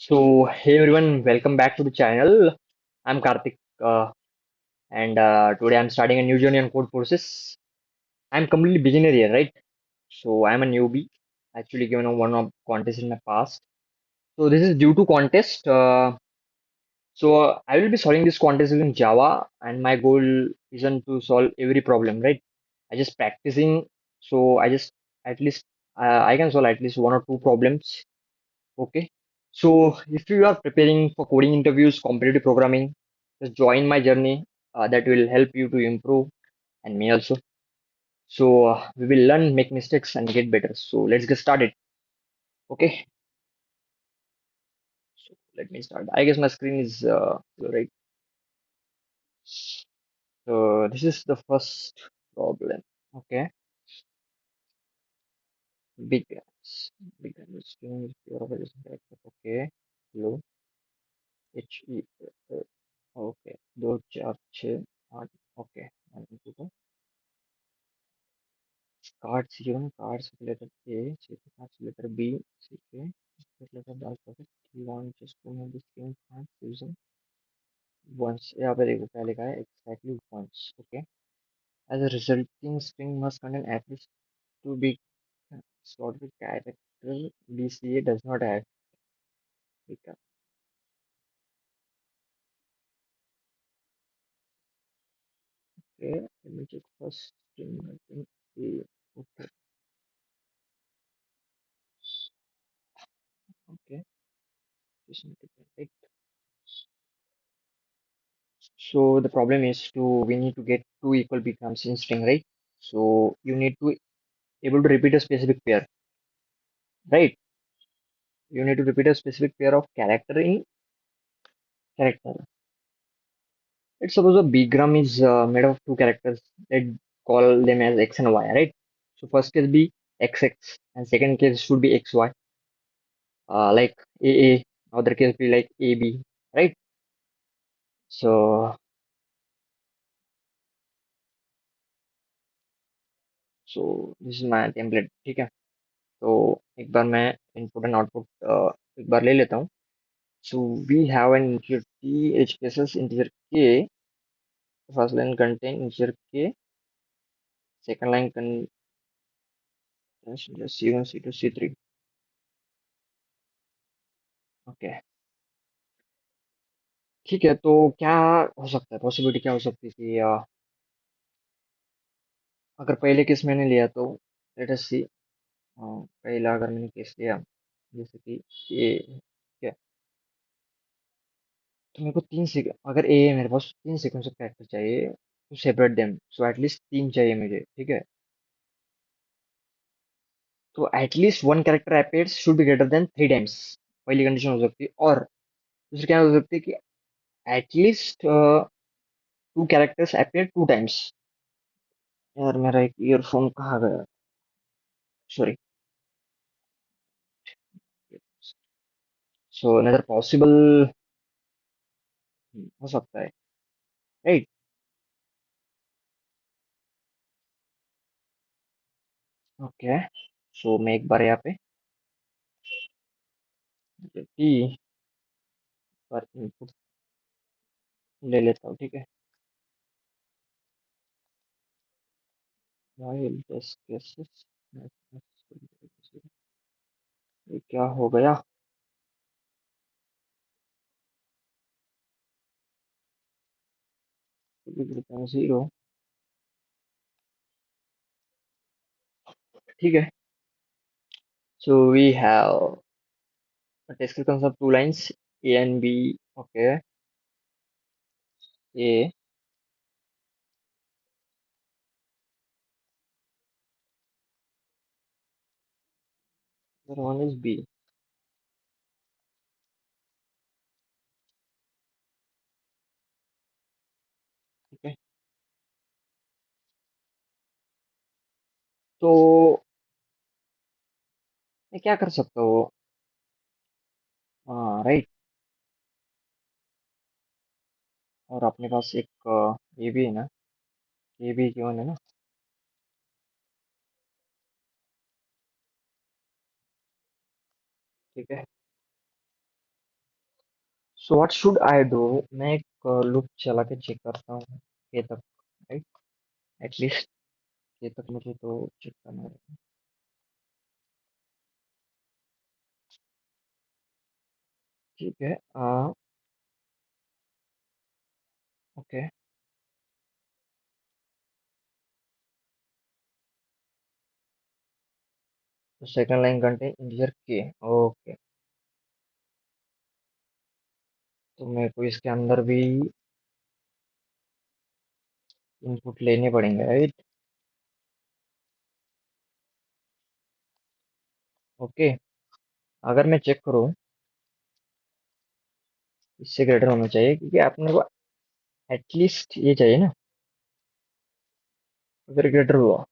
So, hey everyone, welcome back to the channel. I'm Karthik, and today I'm starting a new journey on code courses. I'm completely beginner here, right? So, I'm a newbie, actually given a one of contest in my past. So, this is due to contest. I will be solving this contest using Java, and my goal isn't to solve every problem, right? I just practicing, so I just at least I can solve at least one or two problems. Okay. So if you are preparing for coding interviews, competitive programming, just join my journey. That will help you to improve and me also. We will learn, make mistakes, and get better. So let's get started. Okay. So let me start. I guess my screen is right. So this is the first problem. Okay. Big apps. Big apps. String is pure of a character. Okay. Hello. H E. Okay. दो चार छः आठ. Okay. One, two, three. Cards given, cards with letter A, C cards with letter B, C K, with letter the alphabet. You want just to know the string cards using once. यहाँ पे देखो क्या लिखा है exactly once. Okay. As a resulting string must contain at least two big slot with character BCA does not have. ठीक Okay. Let me check first string. I think A. Okay. Okay. Just need to get it. So the problem is we need to get two equal big terms in string, right? So you need to able to repeat a specific pair, right? You need to repeat a specific pair of character in character. Let's suppose a bigram is made of two characters. Let's call them as x and y, right? So first case be xx and second case should be xy. Like aa, other case be like ab, right? So so this is my template, ठीक है? तो एक बार मैं input and output एक बार ले लेता हूँ. So we have an integer t, edge cases integer k. First line contain integer k. Second line contains integer c1, c2, c3. Okay. ठीक है, तो क्या हो सकता है, पॉसिबिलिटी क्या हो सकती थी? अगर पहले केस मैंने लिया तो लेट अस सी. पहला अगर मैंने केस लिया जैसे कि ए, ठीक है, तो मेरे को तीन सीक अगर ए है मेरे पास तीन सीक्वेंस ऑफ कैरेक्टर चाहिए to separate them. So at least तीन चाहिए मुझे, ठीक है? तो at least one character appears should be greater than three times. पहली कंडीशन हो सकती है. और दूसरी क्या हो सकती है कि at least to characters appear two times. यार मेरा एक ईयरफोन कहाँ गया? सॉरी. सो अनदर पॉसिबल हो सकता है, राइट? ओके. सो मैं एक बार यहाँ पे टी पर इनपुट ले लेता हूँ, ठीक है? while test cases. ये क्या हो गया? जीरो. ठीक है. So we have a test case concept two lines a and b. Okay. A. The one is b. ठीक है. तो मैं क्या कर सकता हूँ? हाँ, राइट. और अपने पास एक ये भी है ना, ये भी क्यों है ना? ठीक है. So what should I do? मैं एक लूप चला के चेक करता हूँ के तक, राइट? एटलीस्ट के तक मुझे तो चेक करना है। ठीक है। ओके। तो सेकंड लाइन कंटेन इंटीजर के। ओके। तो मेरे को इसके अंदर भी इनपुट लेने पड़ेंगे, राइट? ओके। अगर मैं चेक करूँ, इससे ग्रेटर होना चाहिए क्योंकि आपने को एटलीस्ट ये चाहिए ना। अगर ग्रेटर हुआ,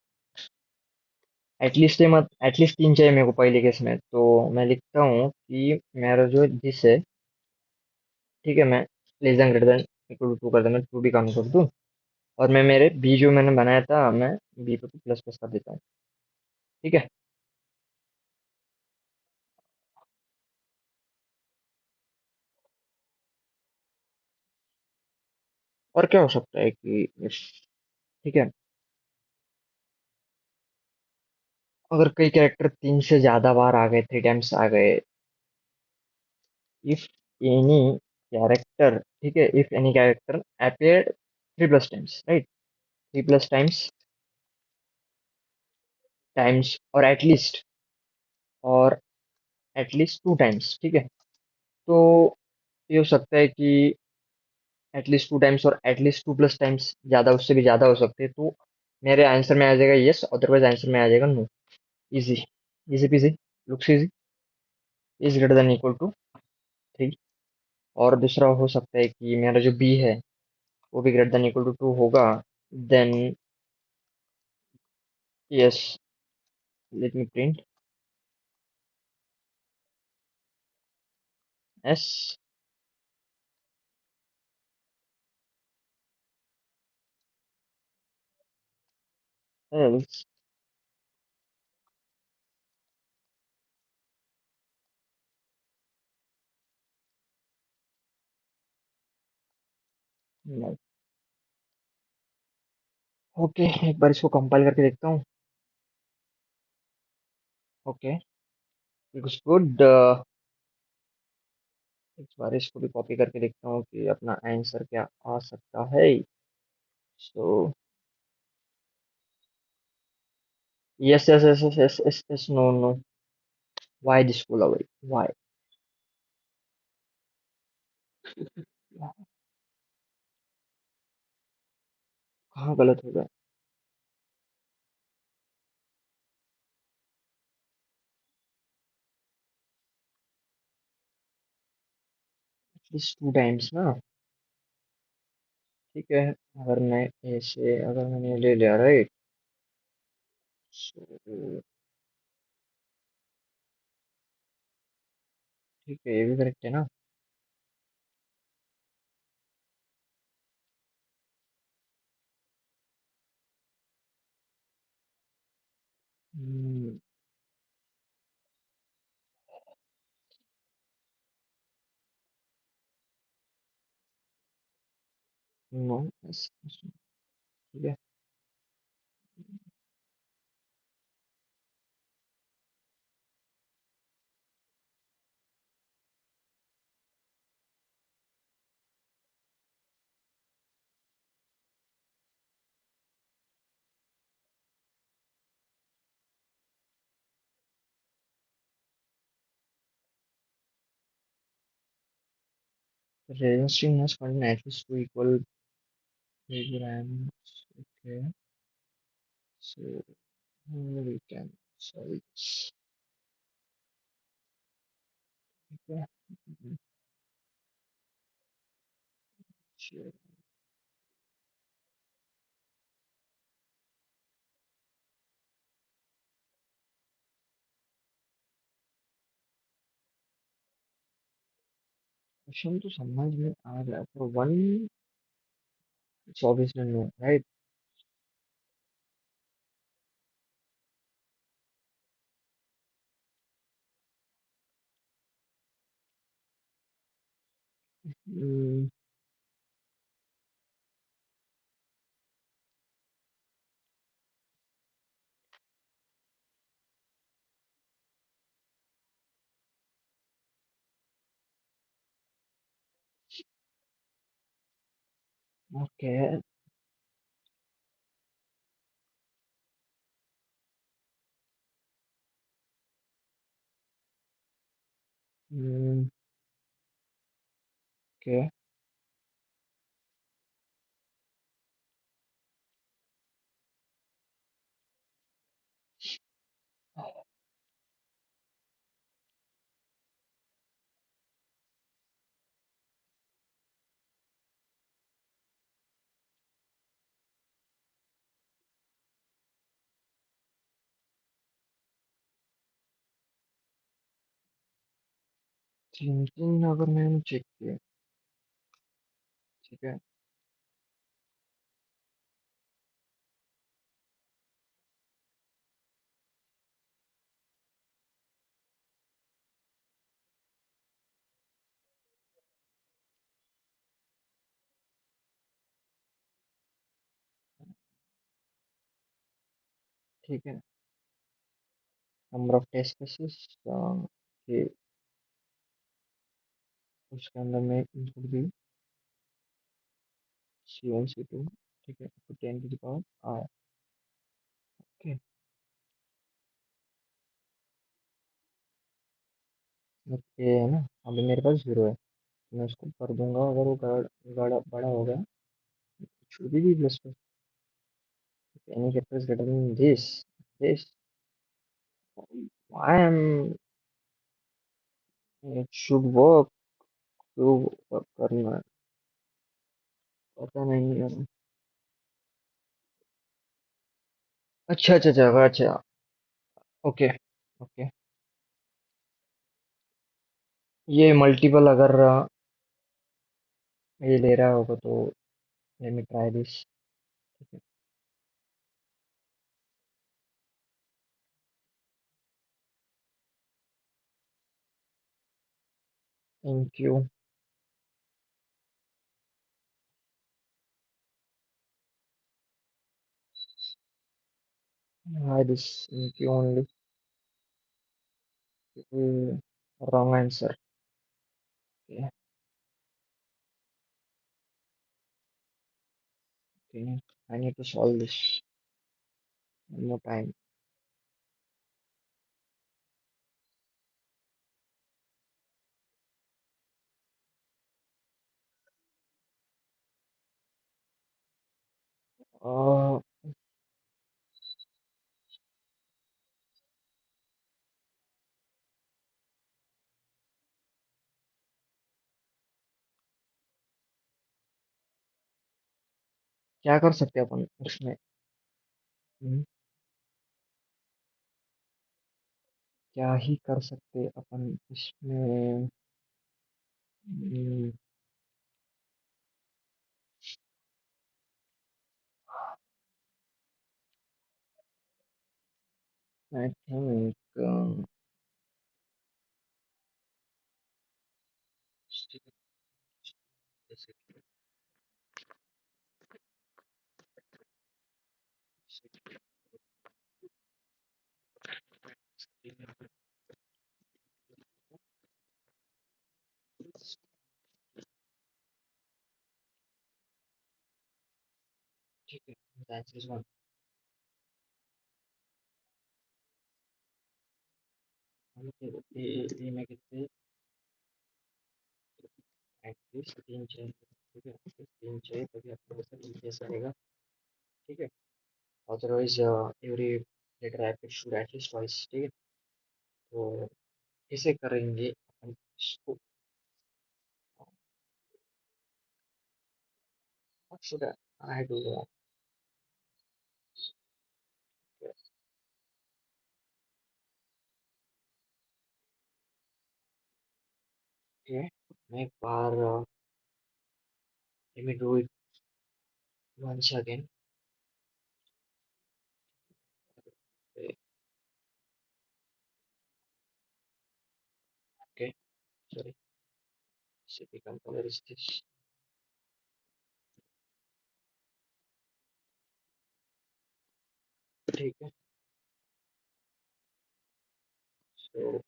एटलीस्ट ये मत, एटलीस्ट तीन चाहिए मेरे को पहले केस में। तो मैं लिखता हूँ कि मेरा जो दिस है, ठीक है, मैं less than greater than equal to two कर दूँ, मैं टू भी काउंट कर दूँ। और मैं मेरे बी जो मैंने बनाया था, मैं बी पे प्लस प्लस कर देता हूँ। ठीक है। और क्या हो सकता है कि ठीक है, अगर कई कैरेक्टर तीन से ज्यादा बार आ गए, थ्री टाइम्स आ गए, इफ एनी कैरेक्टर, ठीक है, if any character appear three plus times, right? Three plus times, times और एटलीस्ट टू टाइम्स, ठीक है। तो ये हो सकता है कि एटलीस्ट टू टाइम्स और एटलीस्ट टू प्लस टाइम्स, ज्यादा, उससे भी ज्यादा हो सकते हैं। तो मेरे आंसर में आ जाएगा यस, अदरवाइज आंसर में आ जाएगा no. Easy, easy peasy, looks easy, is greater than equal to three. और दूसरा हो सकता है कि मेरा जो बी है वो भी greater than equal to two होगा। Then yes, let me print yes else no. Okay, एक बार इसको कंपाइल करके देखता हूँ। Okay, it's good. इस बार इसको भी कॉपी करके देखता हूँ कि अपना आंसर क्या आ सकता है। So yes yes yes yes yes yes yes, no no. Why this pull away? Why? कहाँ गलत हो गया? एटलीस्ट टू टाइम्स ना। ठीक है। अगर मैं ऐसे, अगर मैंने ये ले लिया, राइट? सो ठीक है, ये भी करेक्ट है ना? नो, ठीक है। Resisting must contain at least two equal kilograms. Okay, so we can solve this. Okay. Sure. Question तो समझ में आ गया, for one it's obviously no, right? mm, okay. Mm, okay. Thinking अगर मैंने चेक किया, ठीक है। ठीक है। नंबर ऑफ टेस्ट केसेस कि उसके अंदर में इंक्लूड भी C1 C2, ठीक है, तो 10 to the power R। Okay. ये है ना, अभी मेरे पास 0 है, तो मैं उसको कर दूंगा। अगर वो बड़ा हो गया, should be plus plus any character is greater than this I am, it should work, to work करना है, पता नहीं है। अच्छा अच्छा अच्छा अच्छा। Okay okay. ये मल्टीपल अगर ये ले रहा होगा तो let me try this. Thank you. Hi this, thank you only. Wrong answer. Okay, I need to solve this one more time. uh, क्या कर सकते हैं अपन उसमें? हम्म, क्या ही कर सकते अपन इसमें? आई थिंक ठीक है, आंसर इज वन। ये मैं कितने एटलीस्ट तीन चाहिए, ठीक है, तीन चाहिए तभी आपको ऐसा EPS आएगा, ठीक है। Otherwise every letter epic should at least twice, ठीक है। तो इसे करेंगे अपन इसको। What should I do? Okay, मैं एक बार let me do it once again. Okay, sorry. Typical color is this. ठीक है. So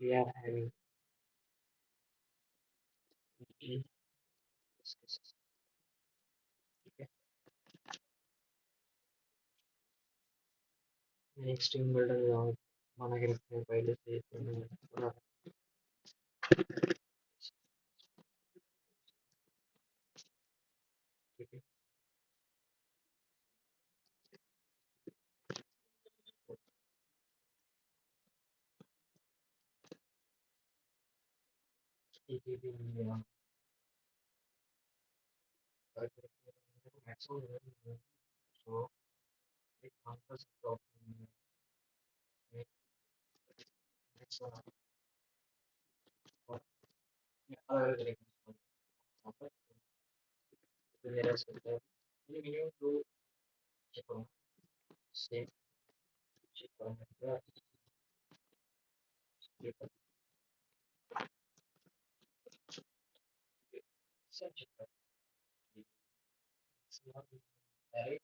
we are having the discusses. ठीक है. नेक्स्ट टीम बिल्डर माना के रखते हैं पहले से तो थोड़ा ठीक है. एक ही टीम में मैक्सिमम so एक काम कर सकते हो नेक्स्ट वन और अलग तरीके से मेरा सकता है ये मिनिमम दो चेक करो सेम चेक करो सब चेक करो डायरेक्ट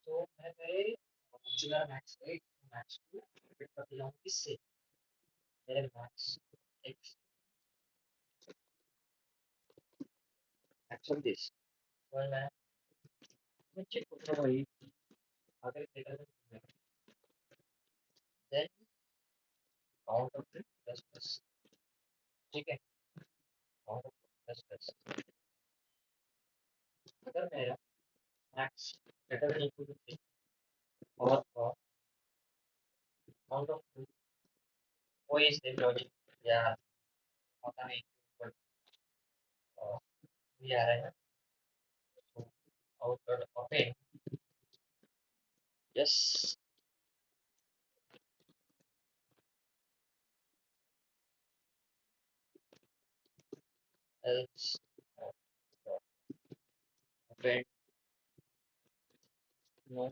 तो मैं मेरे जिला मैक्स एक मैक्स टू फिट करते जाऊँ किससे मेरे मैक्स एक्स एक्शन दिस और मैं चेक करता हूँ भाई अगर देखा जाए then count of plus plus ठीक है काउंट ऑफ प्लस प्लस अगर मेरा max better than equal to 3 और काउंट ऑफ 2 वो इज द लॉजिक या पता नहीं बट ये आ रहा है output okay yes else open no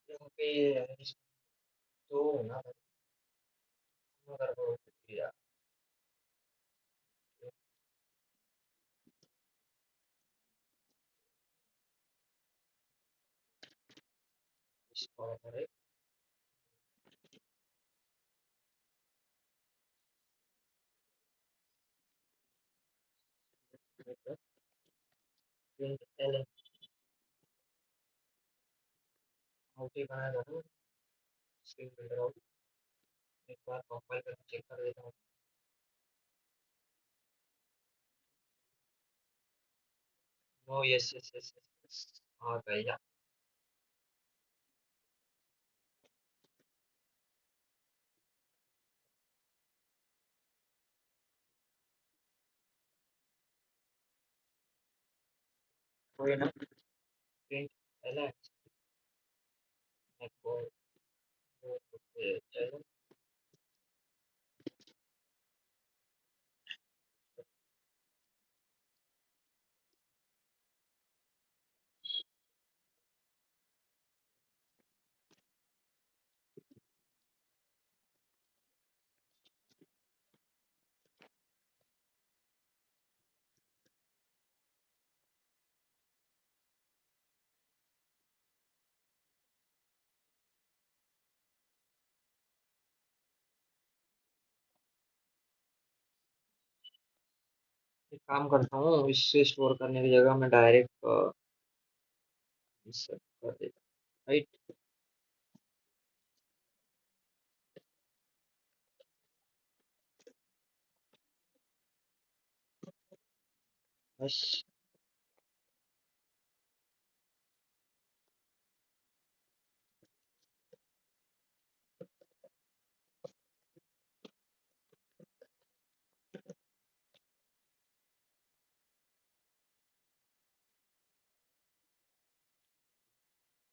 यहाँ पे तो ना अगर वो या इसको करें प्रिंट एल आउट ही बनाया था स्क्रीन बिल्डर आउट एक बार कंपाइल करके चेक कर देता हूँ no yes yes yes yes आ गया कोई ना प्रिंट एल को चलो एक काम करता हूँ इससे स्टोर करने की जगह मैं डायरेक्ट इंसर्ट कर देता हूँ राइट बस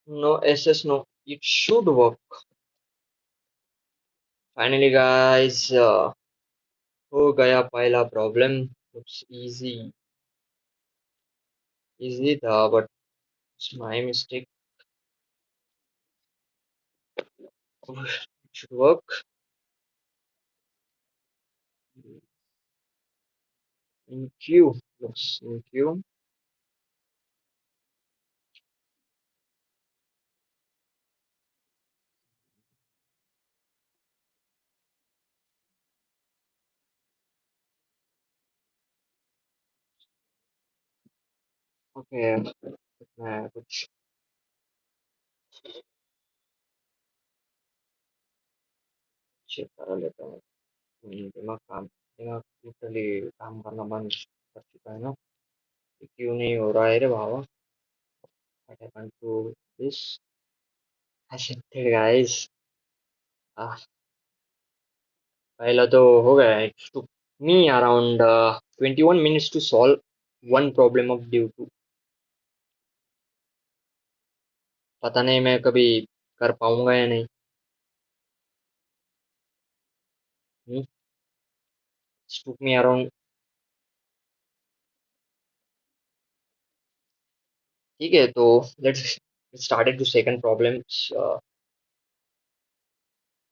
No SS, no. It should work. Finally, guys, हो गया पहला प्रॉब्लम. Looks easy था, but it's my mistake. It should work. In Q. Looks in Q. Okay, मैं कुछ चेक कर लेता हूँ. दिमाग टोटली काम करना बंद कर चुका है ना. ये क्यों नहीं हो रहा है रे बाबा. What happened to this? I said, guys. पहला तो हो गया. It took me around 21 minutes to solve one problem of due to. पता नहीं मैं कभी कर पाऊंगा या नहीं. It took me around. ठीक है तो let's started to second problem.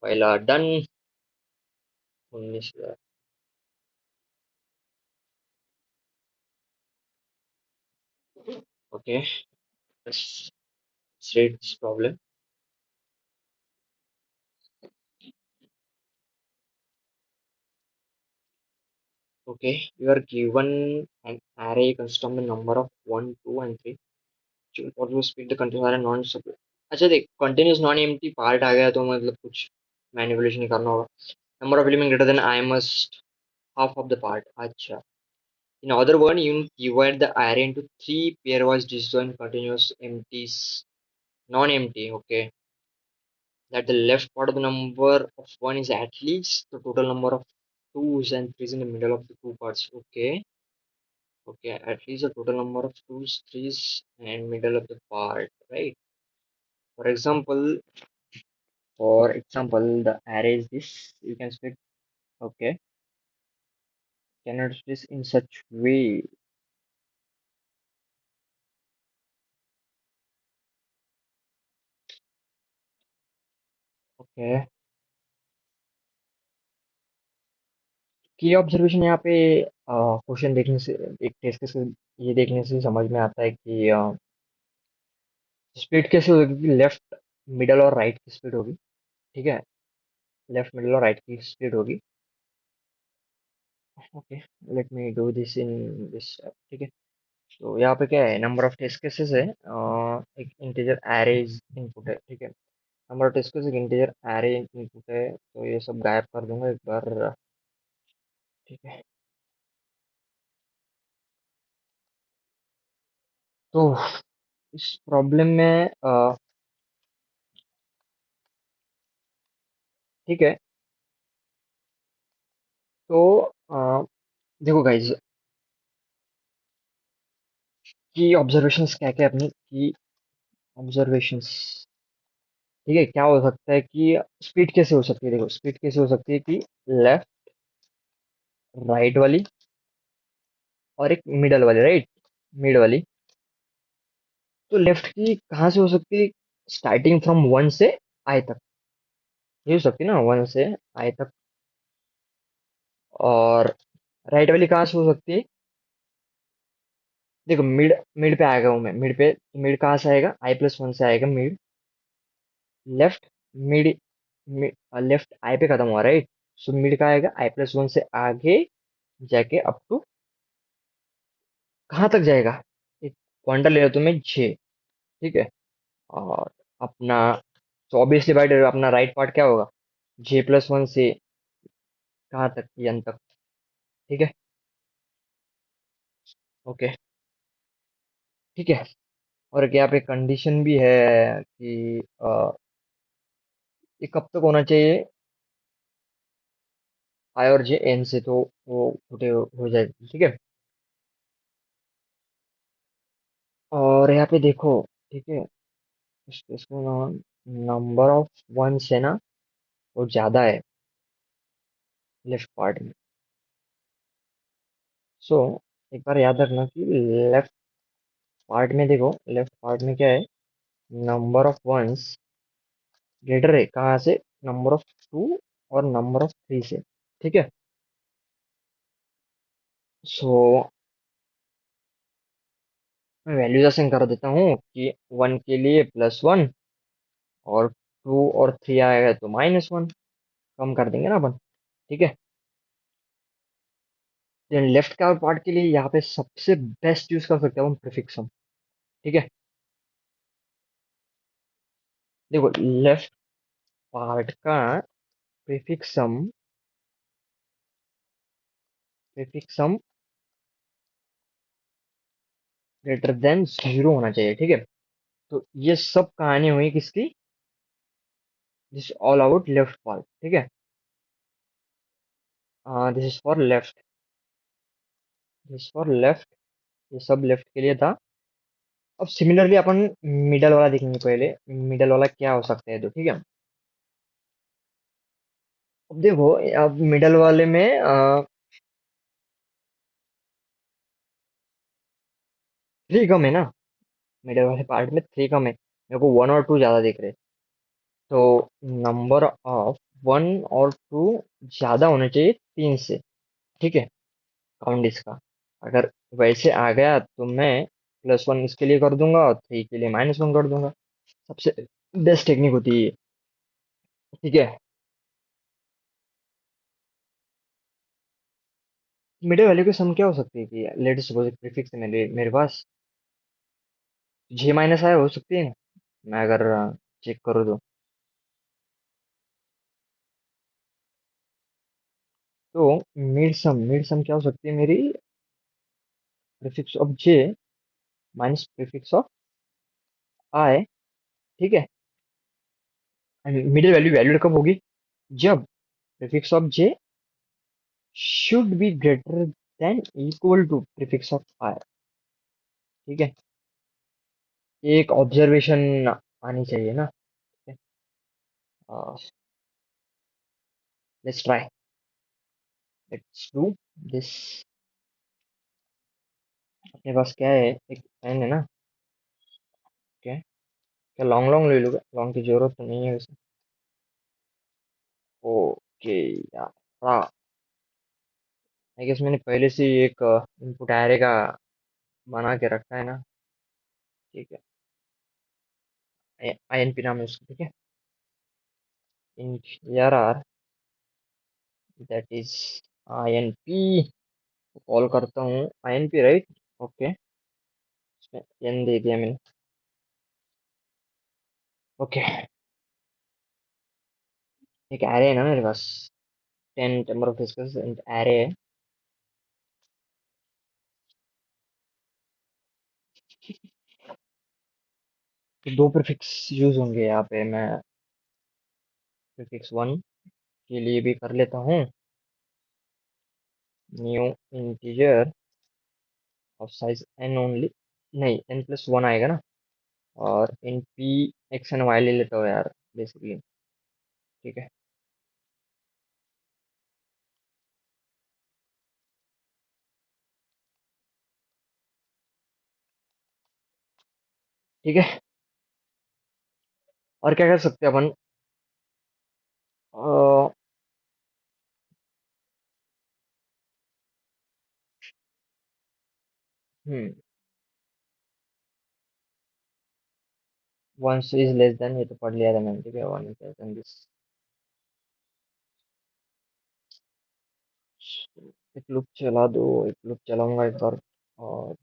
पहला done. 19. Okay, let's read this problem. Okay, you are given an array consisting of the number of 1, 2 and 3. Choose possible speed the continuous and non separate. अच्छा देख continuous non empty part आ गया तो मतलब कुछ manipulation करना होगा. Number of element greater than I must half of the part. अच्छा. In other word, you divide the array into three pairwise disjoint continuous empties, non-empty. Okay, that the left part of the number of one is at least the total number of twos and threes in the middle of the two parts. Okay, okay, at least the total number of twos, threes, and middle of the part. Right. For example, the array is this. You can split. Okay, cannot split in such way. Okay. की observation यहाँ पे question देखने से एक test से ये देखने से समझ में आता है कि स्प्लिट कैसे होगी. लेफ्ट मिडल और राइट की स्प्लिट होगी. ठीक है. लेफ्ट मिडल और राइट की स्प्लिट होगी. Okay. Let me do this in this. ठीक है. तो यहाँ पे क्या है नंबर ऑफ टेस्ट केसेस है. एक इंटीजर एरे इनपुट है. ठीक है. नंबर ऑफ टेस्ट केस एक इंटीजर एरे इनपुट है तो ये सब गायब कर दूंगा एक बार. ठीक है. तो इस प्रॉब्लम में ठीक है. तो देखो गाइज की ऑब्जर्वेशंस क्या क्या है अपनी की ऑब्जर्वेशंस. ठीक है. क्या हो सकता है कि स्पीड कैसे हो सकती है. देखो स्पीड कैसे हो सकती है कि लेफ्ट राइट वाली और एक मिडल वाली. राइट मिड वाली. तो लेफ्ट की कहाँ से हो सकती है. स्टार्टिंग फ्रॉम वन से आई तक ये हो सकती है ना. वन से आई तक. और राइट वाली कहाँ से हो सकती है. देखो मिड मिड पे आएगा हूँ मैं. मिड पे मिड कहाँ से आएगा. I+1 से आएगा मिड. Left mid. लेफ्ट आई पे खत्म हुआ. राइट. सो मिड का आएगा I+1 से आगे जाके अप टू कहाँ तक जाएगा. एक पॉइंटर ले लेता हूँ मैं J. ठीक है. और अपना तो ऑब्वियसली बाइट अपना राइट पार्ट क्या होगा. J+1 से कहाँ तक एन तक. ठीक है. ओके. ठीक है. और एक यहाँ पे कंडीशन भी है कि ये कब तक होना चाहिए. आई और जे एन से तो वो छोटे हो जाएगी. ठीक है. और यहाँ पे देखो. ठीक है. इसको नंबर ऑफ वंस है ना, वो ज्यादा है लेफ्ट पार्ट में। सो एक बार याद रखना कि लेफ्ट पार्ट में देखो, लेफ्ट पार्ट में क्या है, नंबर ऑफ वंस ग्रेटर है कहाँ से, नंबर ऑफ टू और नंबर ऑफ थ्री से। ठीक है। सो मैं वैल्यूएशन कर देता हूँ कि वन के लिए +1, और टू और थ्री आएगा तो -1, कम कर देंगे ना अपन। ठीक है। लेफ्ट का पार्ट के लिए यहाँ पे सबसे बेस्ट यूज कर सकते हैं हम प्रीफिक्स सम। ठीक है। देखो लेफ्ट पार्ट का प्रीफिक्स सम, प्रीफिक्स सम ग्रेटर देन 0 होना चाहिए। ठीक है। तो ये सब कहानी हुई किसकी, this all about left part. ठीक है। This is for left, this for left, ये सब लेफ्ट के लिए था। अब सिमिलरली अपन मिडल वाला देखेंगे पहले, मिडल वाला क्या हो सकता है। तो ठीक है, अब देखो, अब मिडल वाले में थ्री कम है ना, मिडल वाले पार्ट में थ्री कम है, मेरे को वन और टू ज्यादा दिख रहे। तो नंबर ऑफ वन और टू ज्यादा होना चाहिए तीन से। ठीक है। काउंट इसका, अगर वैसे आ गया तो मैं +1 इसके लिए कर दूंगा और थ्री के लिए -1 कर दूंगा। सबसे बेस्ट टेक्निक होती है ये। ठीक है। मिडिल वैल्यू की सम क्या हो सकती है कि लेट सपोज प्रीफिक्स है मेरे पास, J- हो सकती है ना, मैं अगर चेक करूँ तो। तो मिड सम क्या हो सकती है मेरी, prefix of J minus prefix of I। ठीक है। मिडिल वैल्यू वैल्यू कब होगी, जब prefix of J should be greater than equal to prefix of I। ठीक है। ये एक ऑब्जर्वेशन आनी चाहिए ना। Let's try, let's do this. अपने पास क्या है, एक पेन है ना। ओके, क्या लॉन्ग लॉन्ग ले लूँगा, लॉन्ग की जरूरत तो नहीं है वैसे। ओके यार, हाँ, आई गेस मैंने पहले से ही एक इनपुट एरे का बना के रखा है ना। ठीक है। INP नाम है उसका। ठीक है। int arr, that is INP। Call करता हूँ INP, राइट। ओके, इसमें n दे दिया मैंने। ओके, एक एरे है ना मेरे पास, 10 नंबर ऑफ डिस्कस एरे है। तो दो प्रीफिक्स यूज होंगे यहाँ पे, मैं प्रीफिक्स वन के लिए भी कर लेता हूँ, new integer of size n only, नहीं n+1 आएगा ना, और इन p x एंड y ले लेता हूँ यार बेसिकली। ठीक है। ठीक है। और क्या कर सकते हैं अपन, हम्म, वन इज लेस देन, ये तो पढ़ लिया था मैंने। ठीक है, one is less than this. एक लूप चला दो, एक लूप चलाऊंगा एक बार, और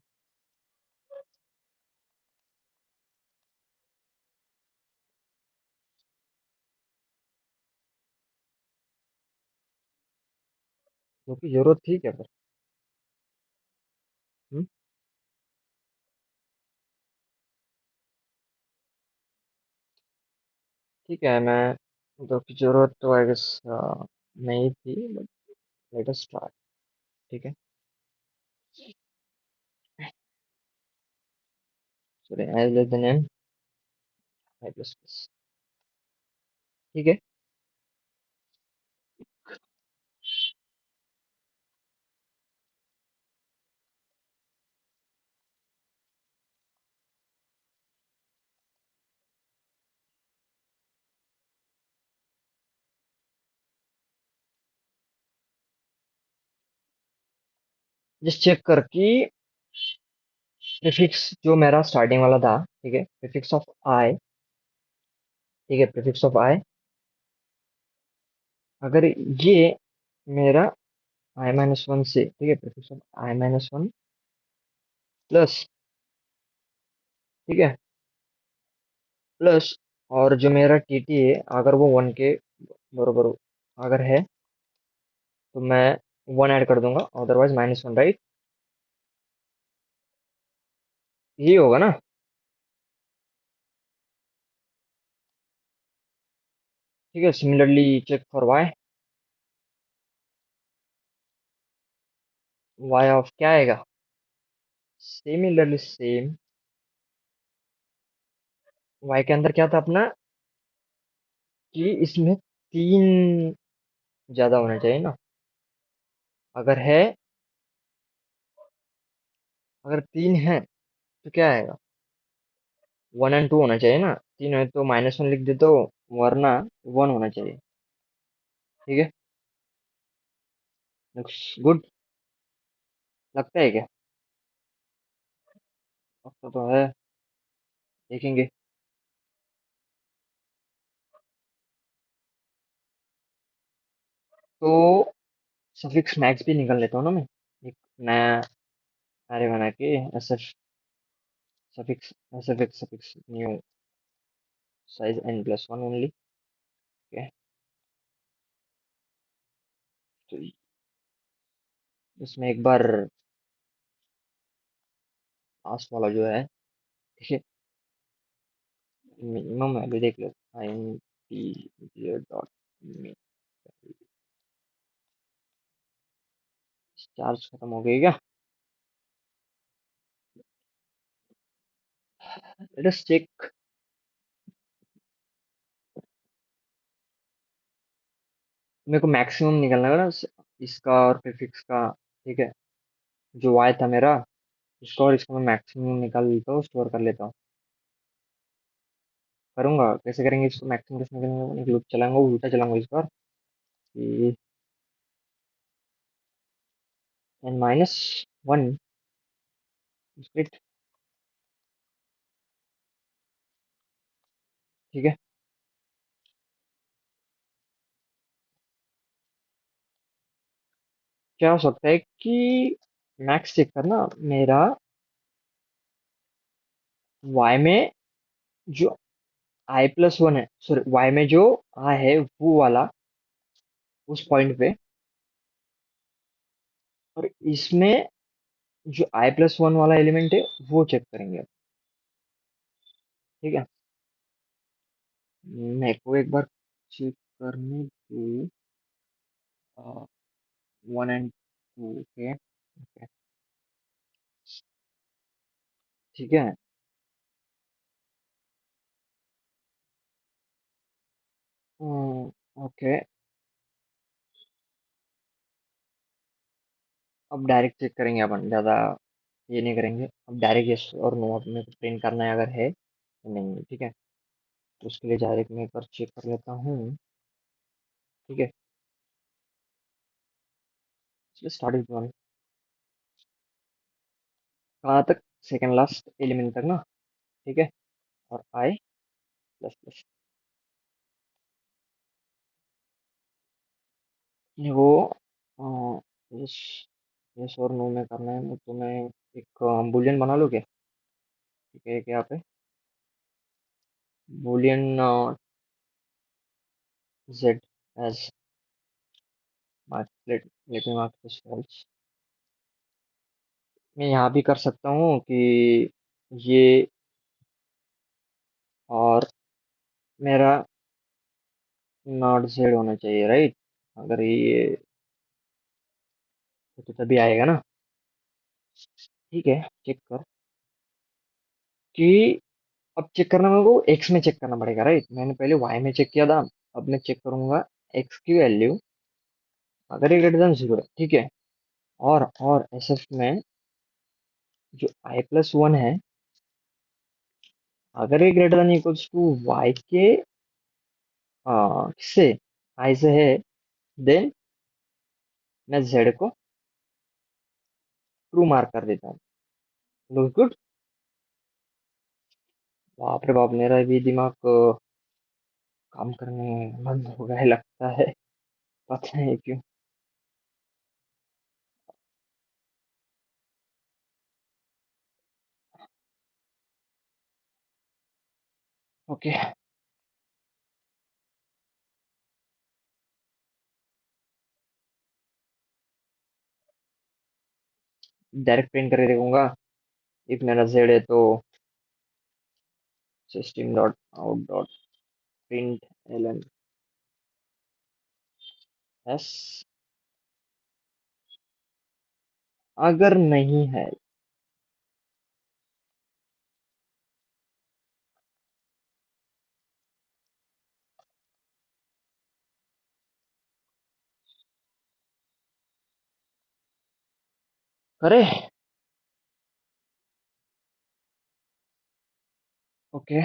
जो की जरूरत थी क्या पर। हम्म, ठीक है, मैं जो की जरूरत तो आई गेस नहीं थी, बट लेट अस स्टार्ट। ठीक है। Sorry, as less than n, i plus plus. ठीक है। जस्ट चेक कर कि प्रीफिक्स जो मेरा स्टार्टिंग वाला था, ठीक है, प्रीफिक्स ऑफ आई, ठीक है, प्रीफिक्स ऑफ आई, अगर ये मेरा आई माइनस वन से, ठीक है, prefix of I minus one plus, ठीक है, प्लस, और जो मेरा टी टी है अगर वो वन के बरोबर अगर है तो मैं वन ऐड कर दूंगा, अदरवाइज माइनस वन, राइट? यही होगा ना? ठीक है, similarly check for y. Y of क्या आएगा? Similarly same. वाई के अंदर क्या था अपना, कि इसमें तीन ज्यादा होना चाहिए ना? अगर है, अगर तीन है तो क्या आएगा? वन एंड टू होना चाहिए ना? तीन है तो माइनस वन लिख देते हो, वरना वन होना चाहिए। ठीक है, लुक्स गुड। लगता है क्या? लगता तो है, देखेंगे। तो सफिक्स मैक्स भी निकाल लेता हूँ ना मैं, एक नया अरे बना के, SF suffix, SF suffix new size n plus one only. Okay, तो इसमें एक बार लास्ट वाला जो है, ठीक है, मिनिमम वैल्यू देख लो, इन टी डॉट चार्ज खत्म हो गई क्या? Let us check. मेरे को मैक्सिमम निकलना है ना इसका और प्रीफिक्स का, ठीक है, जो वाई था मेरा, इसका और इसका मैं मैक्सिमम निकाल लेता हूँ, स्टोर कर लेता हूँ। करूंगा, कैसे करेंगे इसको मैक्सिमम, कैसे निकलेंगे? एक लूप चलाऊंगा, उल्टा चलाऊंगा इस बार, कि एन माइनस वन स्प्लिट। ठीक है, क्या हो सकता है कि मैक्स चेक करना मेरा वाई में जो आई प्लस वन है, सॉरी वाई में जो आई है वो वाला उस पॉइंट पे, और इसमें जो आई प्लस वन वाला एलिमेंट है वो चेक करेंगे। ठीक है, मेरे को एक बार चेक करने दो, one and two. Okay, okay, ठीक है। ओके, अब डायरेक्ट चेक करेंगे अपन, ज़्यादा ये नहीं करेंगे, अब डायरेक्ट यस और नो अपने को प्रिंट करना है, अगर है तो नहीं, ठीक है। तो उसके लिए डायरेक्ट मैं एक बार चेक कर लेता हूँ। ठीक है, चलिए स्टार्ट विथ वन, कहाँ तक? सेकेंड लास्ट एलिमेंट तक ना? ठीक है, और आई प्लस प्लस, वो यस, यस और नो में करना है तो मैं एक बुलियन बना लूँ क्या? ठीक है, क्या पे boolean z as mark, let me mark this false. मैं यहाँ भी कर सकता हूँ कि ये, और मेरा नॉट जेड होना चाहिए, राइट? अगर ये तो तभी आएगा ना? ठीक है, चेक कर कि अब चेक करना मेरे को एक्स में चेक करना पड़ेगा, राइट? मैंने पहले वाई में चेक किया था, अब मैं चेक करूंगा एक्स की वैल्यू। अगर ये ग्रेटर देन जीरो है, ठीक है। और एसएफ में जो आई प्लस वन है, अगर ये greater than equals to y के किससे, आई से है, देन मैं जेड को ट्रू मार्क कर देता हूँ। Look good. बाप रे बाप, मेरा भी दिमाग काम करने बंद हो गया है लगता है, पता नहीं क्यों। ओके, डायरेक्ट प्रिंट करके देखूंगा। इफ मेरा जेड है तो system dot out dot print ln yes. अगर नहीं है, करे। Okay,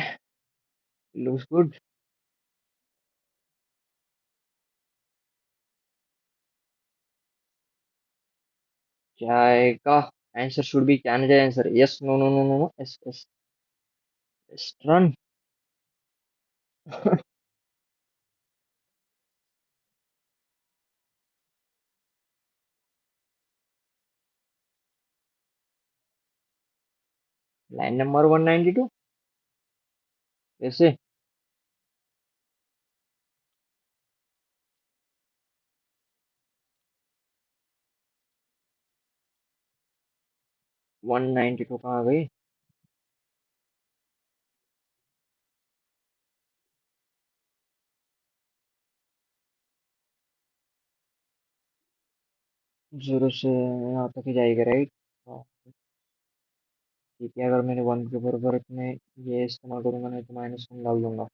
looks good. क्या आएगा? Answer should be can answer, yes no no no no no, yes yes yes run. Line number 192 कैसे? 192 कहाँ गई? जीरो से यहाँ तक ही जाएगा, राइट? ठीक है, अगर मैंने वन के बराबर में ये इस्तेमाल करूंगा, नहीं तो माइनस वन डाल दूंगा।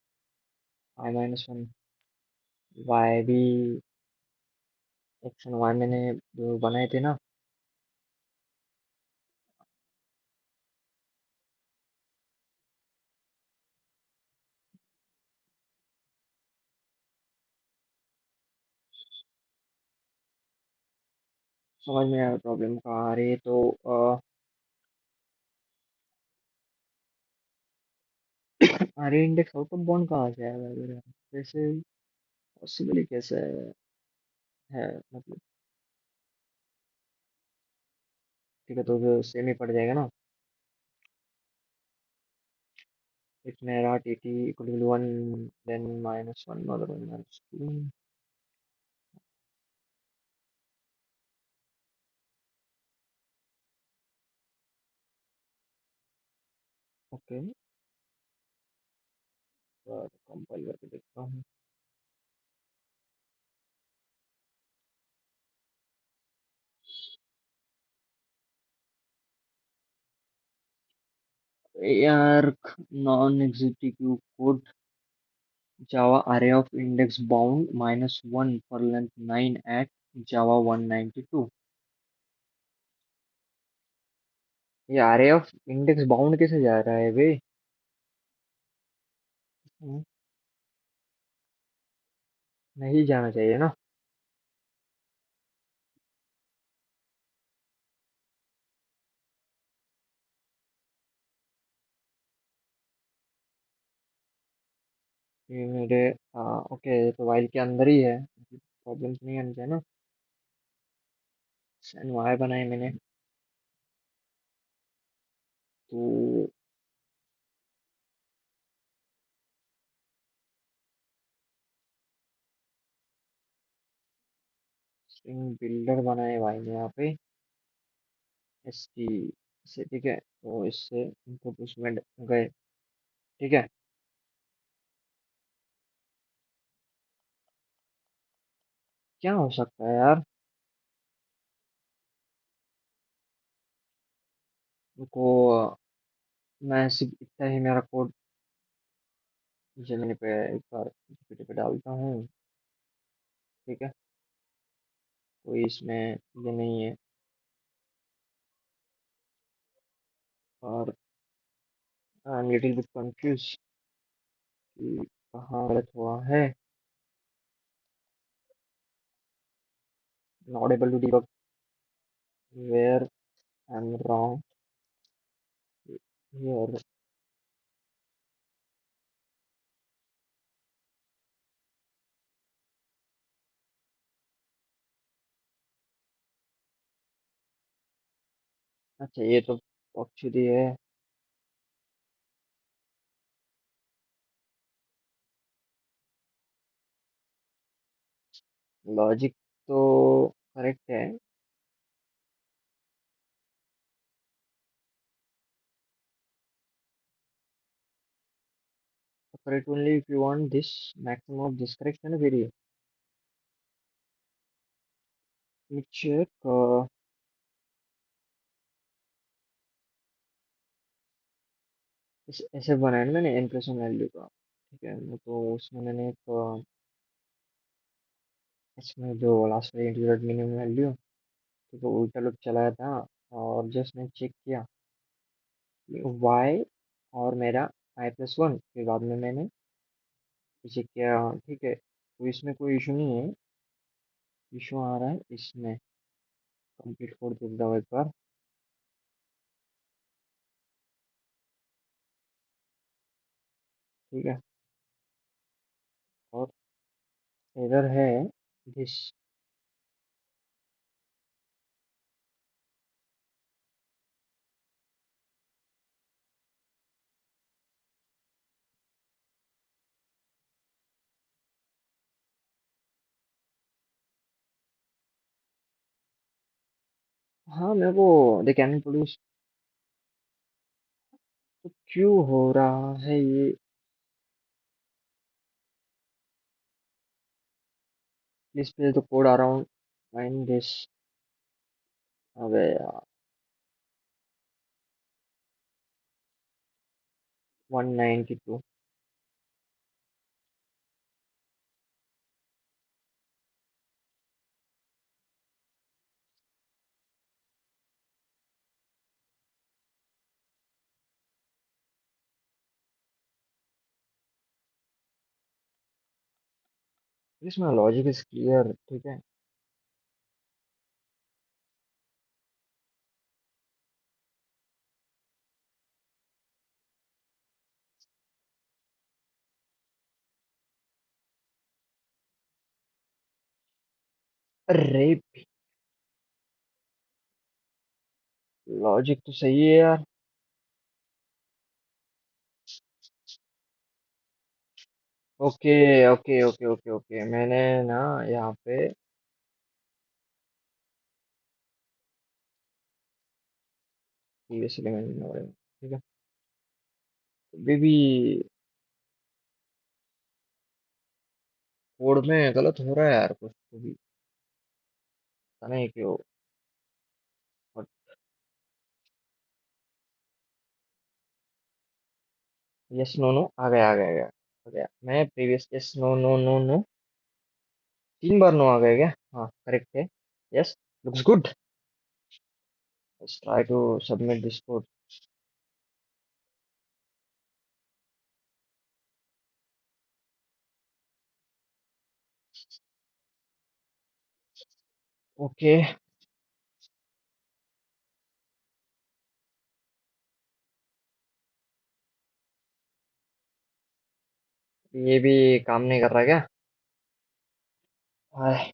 आई माइनस वन, वाई भी, एक्स एंड वाई मैंने जो बनाए थे ना। समझ में आया प्रॉब्लम कहाँ आ रही है, तो अरे इंडेक्स आउट ऑफ बाउंड कहाँ से आया वगैरह, कैसे पॉसिबल, कैसे है मतलब? ठीक है, तो सेम ही पड़ जाएगा ना। इफ मेरा t t equal to one, then minus one mother one minus two. Okay, compile करके देखता हूँ। यार, non executive code, Java array of index bound minus one for length 9 at Java 192। ये array of index bound कैसे जा रहा है बे? हम्म, नहीं जाना चाहिए ना। ये मेरे ओके, तो वाइल के अंदर ही है, प्रॉब्लम नहीं आनी चाहिए ना। एंड वाई बनाए मैंने, तो स्ट्रिंग बिल्डर बनाए वाई ने यहाँ पे, एस टी से, ठीक है, तो इससे इनपुट उसमें गए, ठीक है। क्या हो सकता है यार? को मैं सिर्फ इतना ही मेरा कोड जेमिनी पे एक बार जीपीटी पे डालता हूँ। ठीक है, कोई इसमें ये नहीं है। और I am little bit confuse कि कहाँ गलत हुआ है। Not able to debug where I am wrong here. अच्छा, ये तो एक्चुअली है। लॉजिक तो करेक्ट है। Correct only if you want this maximum of this, correct है ना फिर ये। चेक ऐसे बनाया ना मैंने इम्प्रेशन वैल्यू का। ठीक है, तो उसमें मैंने एक इसमें जो लास्ट में इंटीग्रेट मिनिमम वैल्यू, तो उल्टा लूप चलाया था। और जस्ट मैं चेक किया वाई और मेरा i+1, फिर बाद में मैंने चेक किया। ठीक है, तो इसमें कोई इशू नहीं है। इशू आ रहा है इसमें। कंप्लीट कोड देता हूँ एक बार। ठीक है, और एरर है दिस। हाँ, मेरे को दे कैन प्रोड्यूस। तो क्यों हो रहा है ये। Please please the code around find this. अबे यार, 192। इसमें लॉजिक इज क्लियर। ठीक है। अरे, लॉजिक तो सही है यार। Okay okay okay okay okay, मैंने ना यहाँ पे प्रीवियस एलिमेंट। ठीक है, बेबी कोड में गलत हो रहा है यार कुछ तो भी। पता नहीं क्यों। यस नो नो, आ गया आ गया आ गया आ गया। मैं previous yes no no no no, 3 बार नो आ गया क्या। हाँ, करेक्ट है। Yes, looks good. Let's try to submit this code. Okay, ये भी काम नहीं कर रहा क्या। हाय।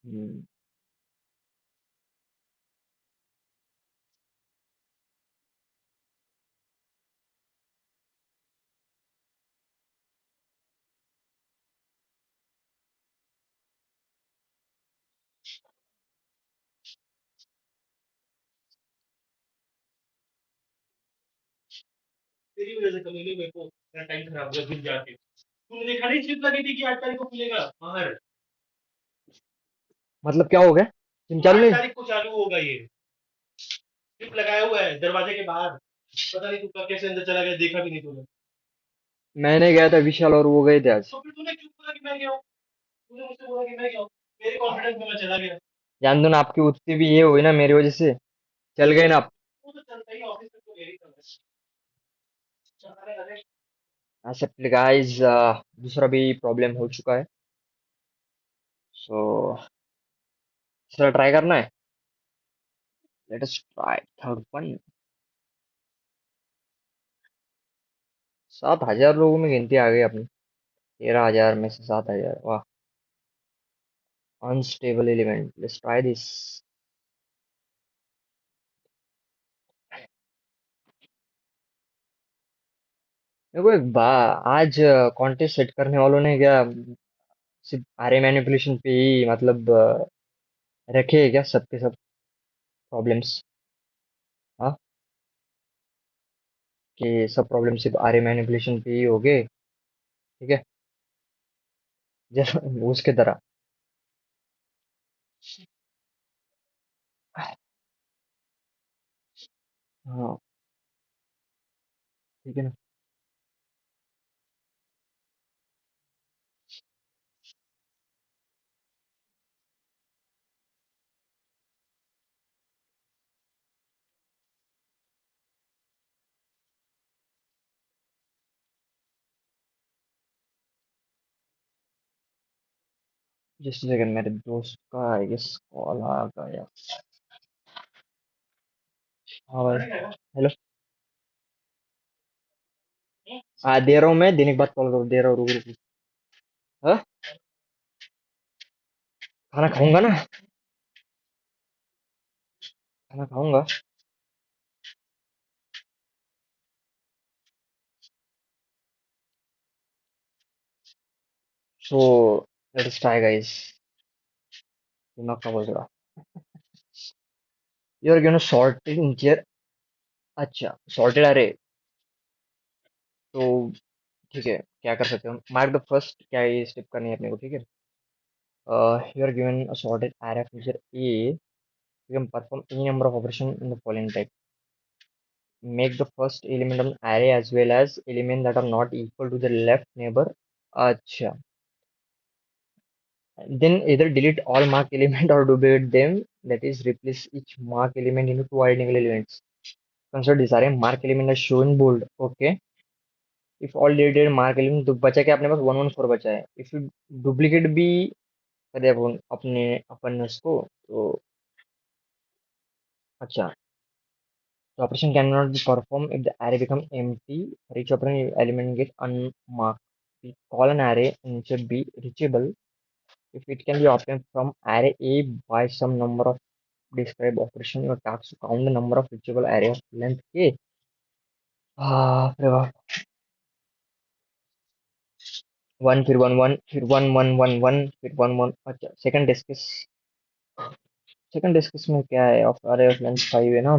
हम्म, तेरी वजह से कल मेरे को मेरा टाइम खराब हो गया फिर जाके तूने देखा नहीं स्लिप लगी थी कि 8 तारीख को खुलेगा बाहर मतलब क्या हो गया। तुम चालू आठ नहीं। तारीख को चालू होगा ये क्लिप लगाया हुआ है दरवाजे के बाहर। पता नहीं तू कब कैसे अंदर चला गया, देखा भी नहीं तूने। मैंने गया था विशाल और वो गए थे आज। तो फिर तूने क्यों बोला कि मैं गया हूँ? तूने मुझसे बोला कि मैं गया हूँ। मेरे कॉन्फिडेंस में मैं चला गया। जान दो ना, आपकी उतनी भी ये हुई ना मेरी वजह से, चल गए ना आप। वो तो चलता ही ऑफिस तक तो मेरी था बस। चलाने लगे। एक्सेप्टेड गाइस, दूसरा भी प्रॉब्लम हो चुका है। सो तीसरा ट्राई करना है। Let us try third one. 7,000 लोगों में गिनती आ गई अपनी। 13,000 में से 7,000, वाह। Unstable element, let's try this. देखो एक बा आज कॉन्टेस्ट सेट करने वालों ने क्या सिर्फ आरे मैनिपुलेशन पे ही मतलब रखे है क्या सबके सब प्रॉब्लम्स? हाँ, कि सब प्रॉब्लम सिर्फ आरे मैनिपुलेशन पे ही हो गए, ठीक है। जैसे उसके तरह। हाँ, ठीक है ना। जस्ट सेकंड, मेरे दोस्त का आई गेस कॉल आ गया। हाँ भाई, हेलो। हाँ, दे रहा हूँ मैं, देने के बाद कॉल करो, दे रहा हूँ, रुक रुक। हाँ, खाना खाऊंगा ना, खाना खाऊंगा। So let's try guys. दिमाग का बोल रहा, you are gonna sorted integer. अच्छा, सॉर्टेड अरे। तो ठीक है, क्या कर सकते हो, मार्क द फर्स्ट, क्या ये स्टेप करनी है अपने को, ठीक है। You are given a sorted array of integer a, you can perform any number of operation in the following type. Make the first element of an array as well as element that are not equal to the left neighbor. अच्छा, then either delete all mark element or duplicate them, that is replace each mark element into two identical elements. Consider this array, mark element as shown bold, okay. If all deleted mark element, तो बचा क्या अपने पास 114 बचा है। if you duplicate भी करे अपने अपन उसको तो। अच्छा, the operation cannot be performed if the array becomes empty. For each operation element get unmarked. We call an array integer b reachable if it can be obtained from array A by some number of described operation. Your task to count the number of reachable array of length k. अरे वाह। One, फिर one one, फिर one one one one, फिर one one. अच्छा, second discuss में क्या है, of अरे ऑफ लेंथ 5 है ना।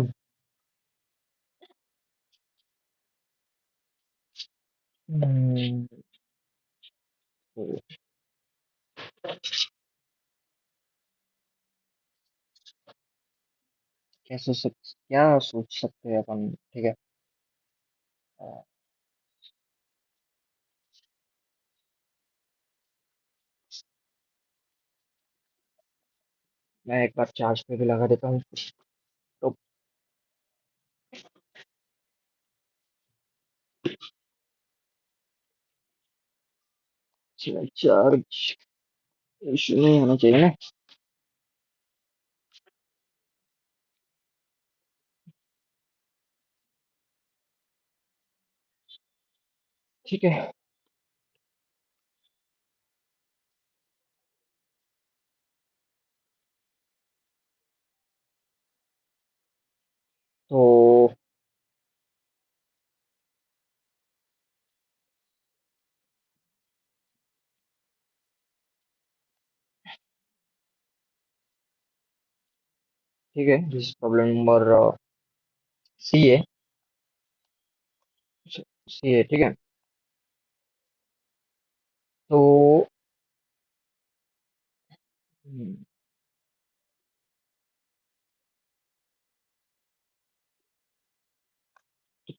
हम्म, तो क्या सोच सकते हैं अपन, ठीक है। अ, मैं एक बार चार्ज पे भी लगा देता हूँ तो। चार्ज इशू नहीं होना चाहिए ना। ठीक है, तो ठीक है, दिस प्रॉब्लम नंबर सी है। सी है, ठीक है। तो हम्म,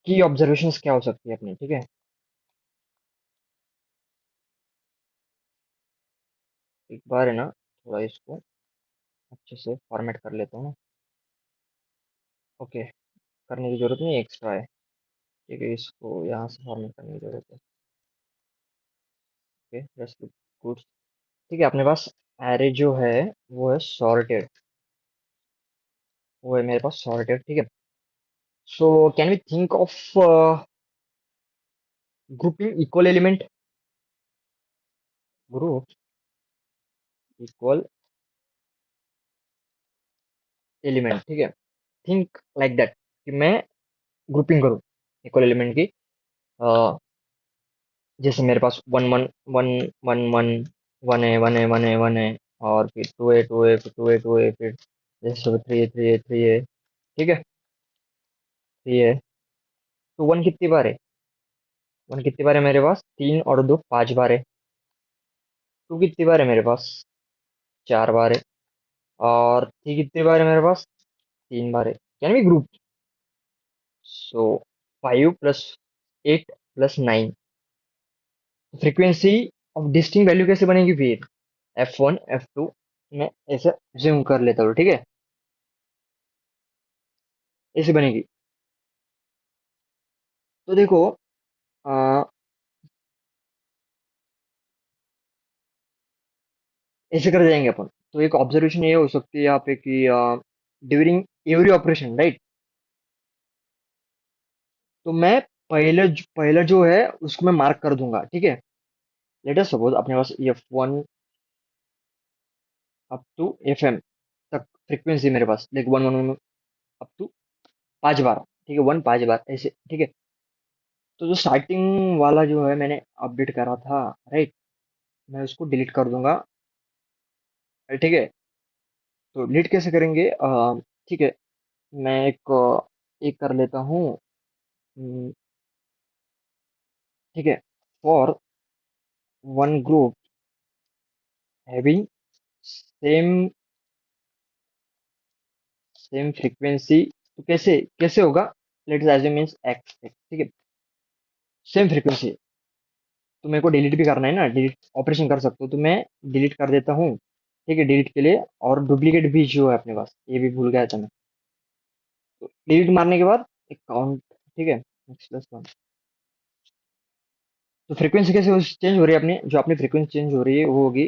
की ऑब्जर्वेशंस क्या हो सकती है अपनी, ठीक है। एक बार है ना, थोड़ा इसको अच्छे से फॉर्मेट कर लेता हूँ। ओके, करने की जरूरत नहीं, एक्स्ट्रा है। ठीक है, इसको यहाँ से फॉर्मेट करने की जरूरत है। Okay, just good. ठीक है, अपने पास एरे जो है वो है सॉर्टेड, वो है मेरे पास सॉर्टेड, ठीक है। So can we think of grouping equal element, group equal element, ठीक है। थिंक लाइक दैट कि मैं ग्रुपिंग करूँ इक्वल एलिमेंट की। अ, जैसे मेरे पास one one one one one one है, वन है, वन है, वन है, और फिर टू है, टू है, फिर टू है, टू है, फिर जैसे थ्री है, थ्री है, थ्री है, ठीक है, थ्री है। तो वन कितनी बार है, वन कितनी बार है मेरे पास, तीन और दो पांच बार है। टू कितनी बार है मेरे पास, चार बार है। और थ्री कितनी बार है मेरे पास, तीन बार है। Can be group. So five plus eight plus nine, frequency of distinct value कैसे बनेगी फिर, एफ वन एफ टू, मैं ऐसे जूम कर लेता हूँ, ठीक है, ऐसे बनेगी। तो देखो, आ, ऐसे कर जाएंगे अपन। तो एक ऑब्जर्वेशन ये हो सकती है यहाँ पे कि ड्यूरिंग एवरी ऑपरेशन, राइट। तो मैं पहले जो है उसको मैं मार्क कर दूंगा, ठीक है। लेट अस सपोज अपने पास F one up to F M तक फ्रीक्वेंसी मेरे पास, like one one one up to पांच बार, ठीक है, वन पांच बार ऐसे, ठीक है। तो जो स्टार्टिंग वाला जो है मैंने अपडेट करा था, राइट, मैं उसको डिलीट कर दूंगा, ठीक है। तो डिलीट कैसे करेंगे, ठीक है, मैं एक कर लेता हूँ। हम्म, ठीक है, for one group having same same frequency. तो कैसे कैसे होगा, लेट्स एज्यूम मींस एक्स, ठीक है, सेम फ्रीक्वेंसी। तो मेरे को डिलीट भी करना है ना, डिलीट ऑपरेशन कर सकते हो, तो मैं डिलीट कर देता हूँ, ठीक है, डिलीट के लिए। और डुप्लीकेट भी जो है अपने पास, ये भी भूल गया था मैं। तो डिलीट मारने के बाद एक काउंट, ठीक है, एक्स प्लस वन। तो फ्रीक्वेंसी कैसे चेंज हो रही है अपनी, जो अपनी फ्रीक्वेंसी चेंज हो रही है वो होगी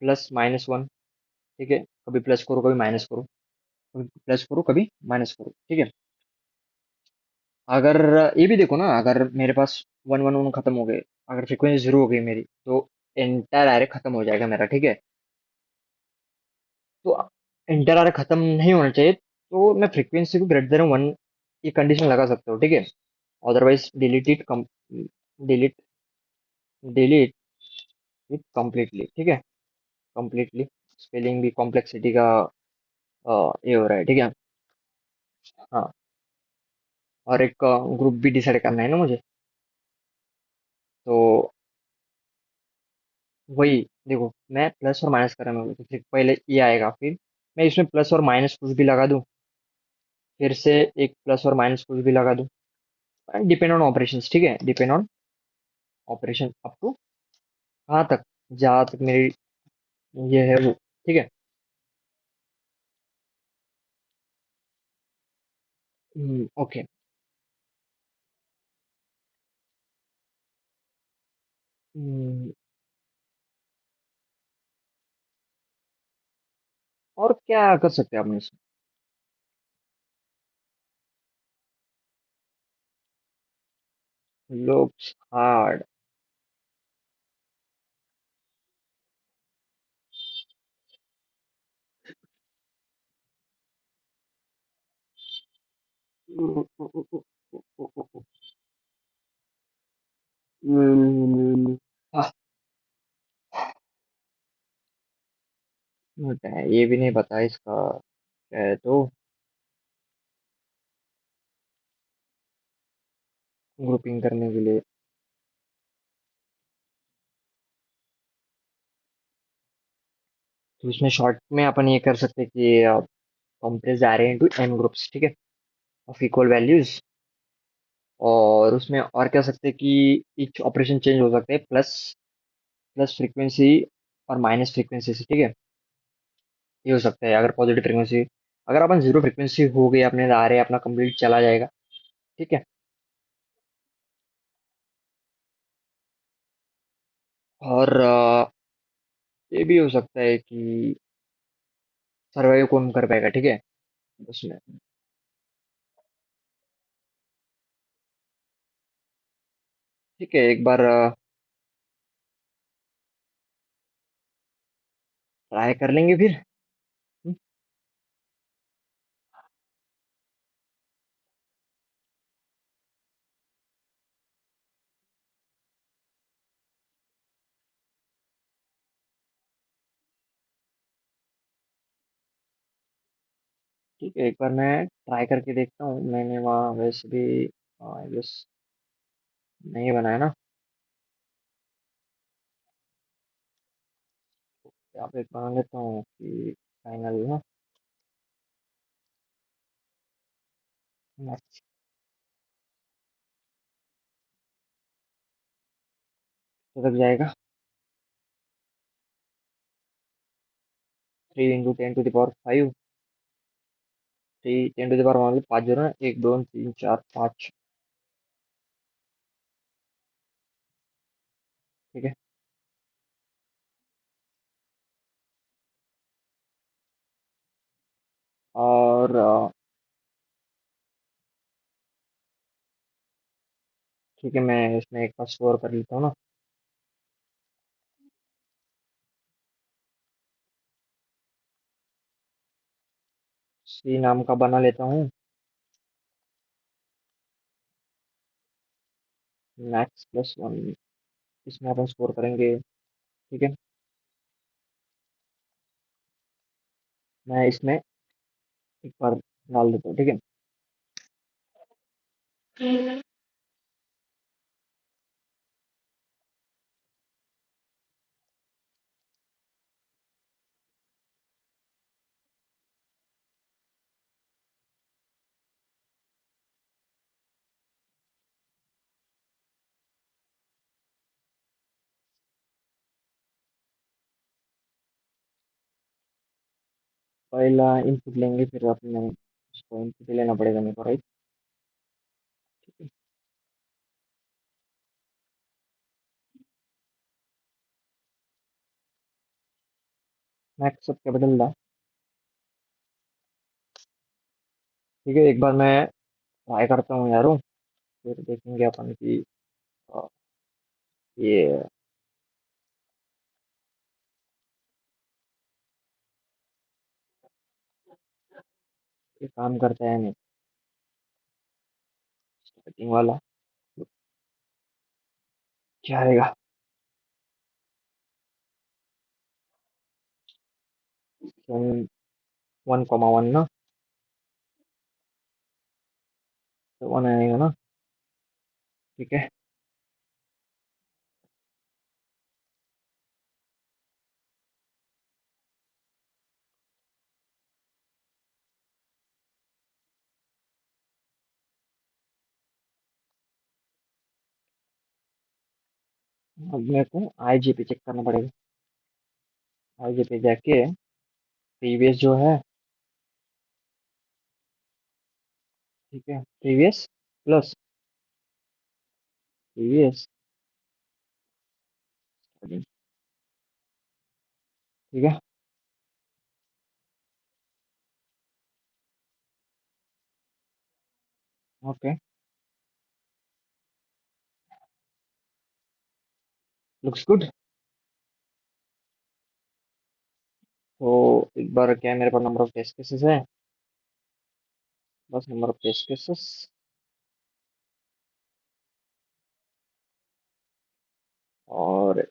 प्लस माइनस वन, ठीक है। कभी प्लस करो, कभी माइनस करो, कभी प्लस करो, कभी माइनस करो, ठीक है। अगर ये भी देखो ना, अगर मेरे पास वन वन वन खत्म हो गए, अगर फ्रीक्वेंसी जीरो हो गई मेरी, तो एंटायर एरे खत्म हो जाएगा मेरा, ठीक है। तो एंटायर एरे खत्म नहीं होना चाहिए, तो मैं फ्रीक्वेंसी को ग्रेटर देन वन ये कंडीशन लगा सकता हूँ, ठीक है। Otherwise delete it come, delete delete it completely, ठीक है, कम्प्लीटली। स्पेलिंग भी कॉम्प्लेक्सिटी का ये हो रहा है, ठीक है। हाँ, और एक ग्रुप भी डिसाइड करना है ना मुझे। तो वही देखो, मैं प्लस और माइनस कर रहा हूँ, तो फिर पहले ये आएगा, फिर मैं इसमें प्लस और माइनस कुछ भी लगा दूं, फिर से एक प्लस और माइनस कुछ भी लगा दूं, डिपेंड ऑन ऑपरेशंस, ठीक है, depend on operation up to कहाँ तक, जहाँ तक मेरी ये है वो, ठीक है। ओके। और क्या कर सकते हैं अपने इसमें, लुक्स हार्ड। ये भी नहीं पता इसका क्या है, तो ग्रुपिंग करने के लिए, तो इसमें शॉर्ट में अपन ये कर सकते हैं कि compress array into n groups, ठीक है, ऑफ इक्वल वैल्यूज। और उसमें और कह सकते हैं कि ईच ऑपरेशन चेंज हो सकते हैं प्लस प्लस फ्रीक्वेंसी और माइनस फ्रीक्वेंसी से, ठीक है। ये हो सकता है अगर पॉजिटिव फ्रीक्वेंसी, अगर अपन जीरो फ्रीक्वेंसी हो गई अपने आ रहे अपना कंप्लीट चला जाएगा, ठीक है। और ये भी हो सकता है कि सर्वाइव कौन कर पाएगा, ठीक है, उसमें। ठीक है, एक बार ट्राई कर लेंगे फिर। हम्म, ठीक है, एक बार मैं ट्राई करके देखता हूँ। मैंने वहाँ वैसे भी आई गेस नहीं बनाया ना। यहाँ पे एक बना लेता हूँ कि फाइनल ना मैक्स तक जाएगा। 3 × 10⁵ 3 10⁻, मतलब 5 0 ना, 1 2 3 4 5, ठीक है। और ठीक है, मैं इसमें एक बार स्टोर कर लेता हूँ ना। सी नाम का बना लेता हूँ, मैक्स+1। इसमें अपन स्टोर करेंगे, ठीक है। मैं इसमें एक बार डाल देता हूँ, ठीक है। पहला इनपुट लेंगे, फिर अपने उसको इनपुट लेना पड़ेगा मेरे को, राइट। मैक्स सब क्या बदल रहा। ठीक है, एक बार मैं ट्राई करता हूँ यारो, फिर देखेंगे अपन की अ, ये ये काम करता है नहीं, स्टार्टिंग वाला क्या आएगा। 1 1 ना, तो 1 आएगा ना, ठीक है। अब मेरे को आईजी पे चेक करना पड़ेगा। आईजी पे जाके प्रीवियस जो है, ठीक है, प्रीवियस प्लस प्रीवियस, ठीक है। Okay, looks good. तो एक बार क्या है, मेरे पास नंबर ऑफ टेस्ट केसेस है, बस नंबर ऑफ टेस्ट केसेस। और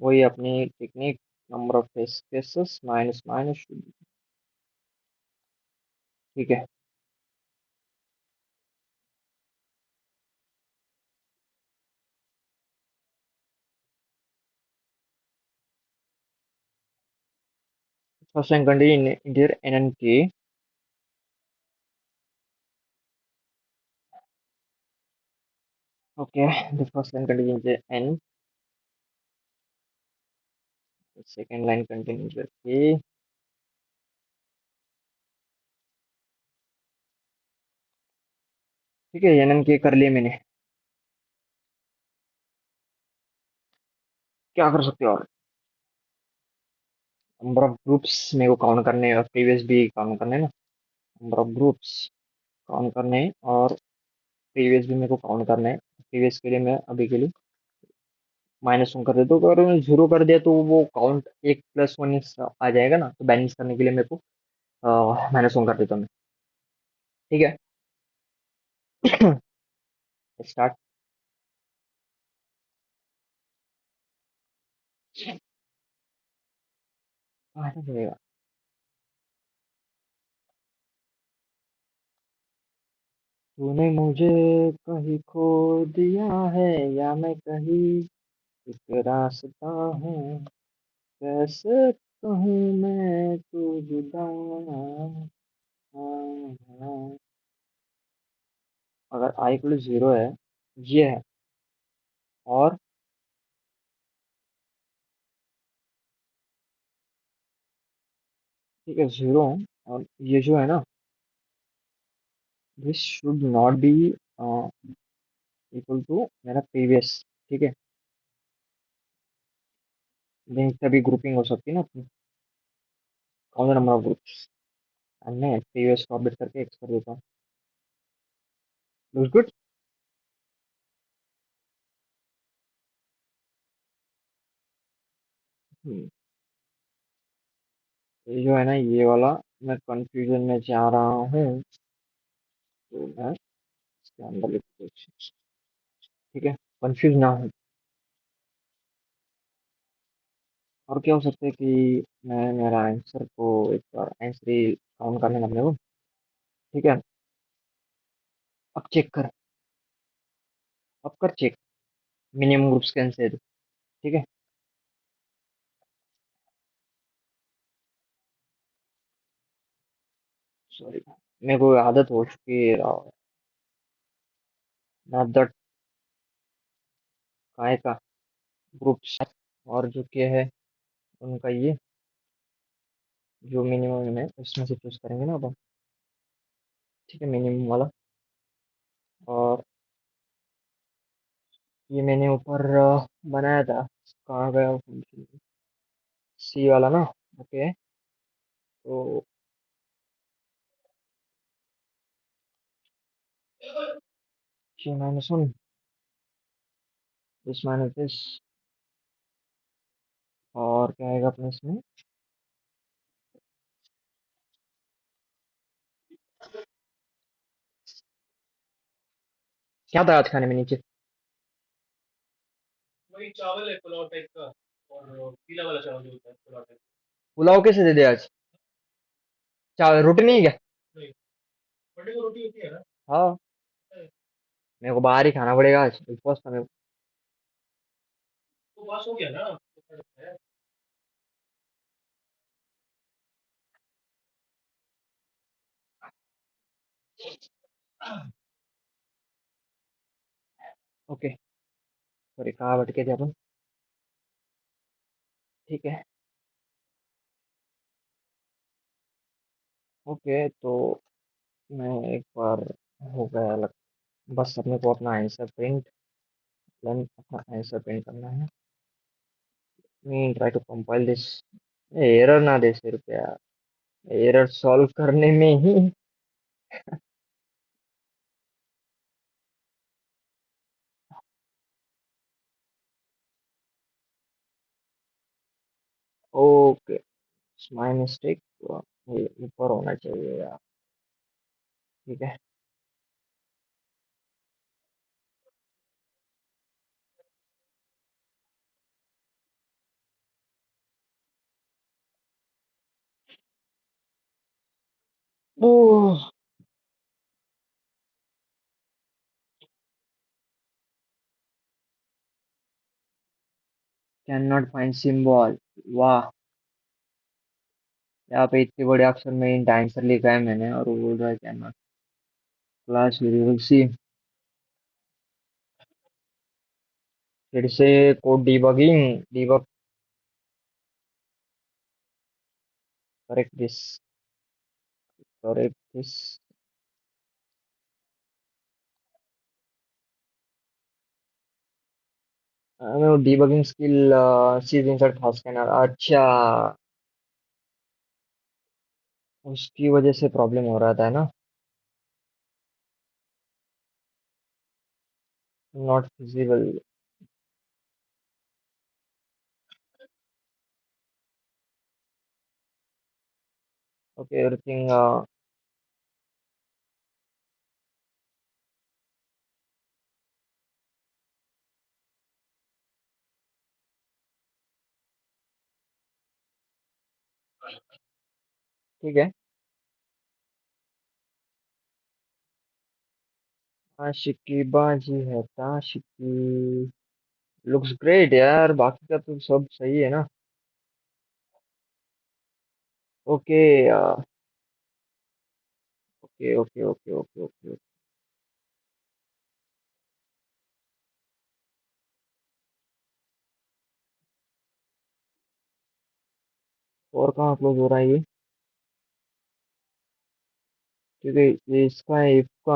वही अपनी technique, number of test cases minus minus, ठीक है। First time condition interior N N K, okay, the first line continues N, second line continues K. ठीक है, N N के कर लिए मैंने। क्या कर सकते हो और? नंबर ऑफ ग्रुप्स मेरे को काउंट करने हैं और प्रीवियस भी काउंट करने हैं ना। नंबर ऑफ ग्रुप्स काउंट करने हैं और प्रीवियस भी मेरे को काउंट करना है। प्रीवियस के लिए मैं अभी के लिए -1 कर देता हूँ। तो अगर मैंने 0 कर दिया तो वो काउंट 1 + 1 आ जाएगा ना, तो बैलेंस करने के लिए मेरे को -1 कर देता हूँ मैं। ठीक है। स्टार्ट। कहाँ से चलेगा? तूने मुझे कहीं खो दिया है या मैं कहीं एक रास्ता हूँ, कैसे कहूँ मैं तू जुदा। अगर i = 0 है, ये है, और ठीक है 0, और ये जो है ना, this should not be equal to मेरा प्रीवियस। ठीक है, लेकिन तभी ग्रुपिंग हो सकती है ना अपनी। कौन सा नंबर ऑफ ग्रुप्स? मैं प्रीवियस को अपडेट करके एक्स कर देता हूँ। Looks good. ये जो है ना, ये वाला मैं कंफ्यूजन में जा रहा हूँ, तो मैं इसके अंदर लिख देता हूँ। ठीक है, कंफ्यूज ना हो। और क्या हो सकता है कि मैं मेरा आंसर को एक बार आंसर ही काउंट करने लगने को। ठीक है, अब चेक कर। अब कर चेक। Minimum groups cancel. ठीक है। सॉरी, मेरे को आदत हो चुकी है नॉट दैट काय का ग्रुप्स। और जो क्या है उनका ये, जो मिनिमम है उसमें से चूज करेंगे ना अब हम। ठीक है, मिनिमम वाला। और ये मैंने ऊपर बनाया था। कहाँ गया? सी वाला ना। ओके, तो -1, दिस माइनस दिस, और क्या आएगा अपने इसमें? क्या था आज खाने में नीचे? वही चावल है पुलाव टाइप का, और पीला वाला चावल जो होता है पुलाव टाइप। पुलाव कैसे दे दे आज? चावल रोटी नहीं है क्या? नहीं, बर्थडे को रोटी होती है ना। हाँ, मेरे को बाहर ही खाना पड़ेगा आज, उपवास था मेरे को। तो बस हो गया ना, तो फिर है। ओके, सॉरी, कहाँ भटके थे अपन? ठीक है। ओके, तो मैं एक बार हो गया लग, बस अपने को अपना आंसर प्रिंट, देन अपना आंसर प्रिंट करना है। Me try to compile this. Error ना दे सिर्फ यार, एरर सॉल्व करने में ही। Okay, my mistake. ये ऊपर होना चाहिए यार। ठीक है। ओह, कैन नॉट फाइंड सिंबल। वाह, यहाँ पे इतने बड़े अक्षर में इन आंसर लिखा है मैंने, और वो बोल रहा है can not. Class variable c. फिर से code debugging debug correct this correct this debugging skill sees insert था स्कैनर अच्छा उसकी वजह से प्रॉब्लम हो रहा था ना नॉट फिजिबल ओके एवरीथिंग ठीक है आशिकी बाजी है ताशिकी लुक्स ग्रेट यार बाकी का तो सब सही है ना okay okay okay okay okay okay और कहाँ क्लोज हो रहा है ये क्योंकि ये इसका है इसका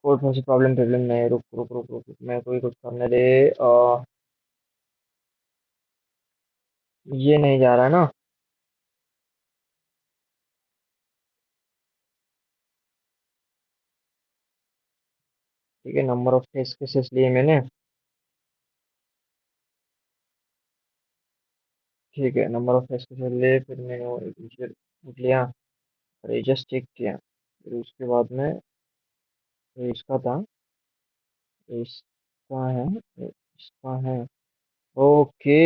कोर्ट में से प्रॉब्लम प्रॉब्लम नहीं रुक रुक रुक रुक रुक, मैं कोई कुछ करने दे ये नहीं जा रहा है ना ठीक है नंबर ऑफ टेस्ट केसेस लिए मैंने ठीक है नंबर ऑफ टेस्ट केसेस लिए फिर मैंने वो इनिशियल लिया और ये जस्ट चेक किया फिर उसके बाद में ये इसका था ये इसका है ये इसका है ओके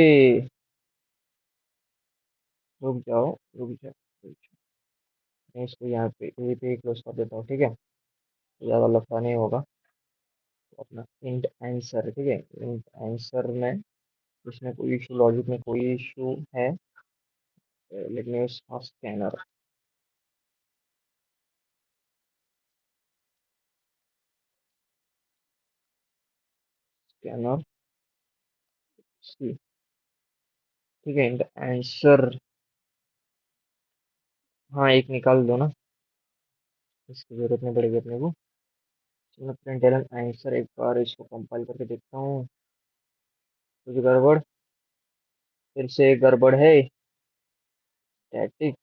रुक जाओ रुक जाओ रुक जाओ। मैं इसको यहाँ पे यहीं पे क्लोज कर देता हूँ ठीक है ज़्यादा लफड़ा नहीं होगा तो अपना इंट आंसर ठीक है इंट आंसर में इसमें कोई इशू लॉजिक में कोई इशू है let me use scanner scanner C ठीक है इंट आंसर हाँ एक निकाल दो ना इसकी जरूरत नहीं पड़ेगी अपने को चलो प्रिंट आंसर एक बार इसको कंपाइल करके देखता हूँ कुछ गड़बड़ फिर से गड़बड़ है स्टैटिक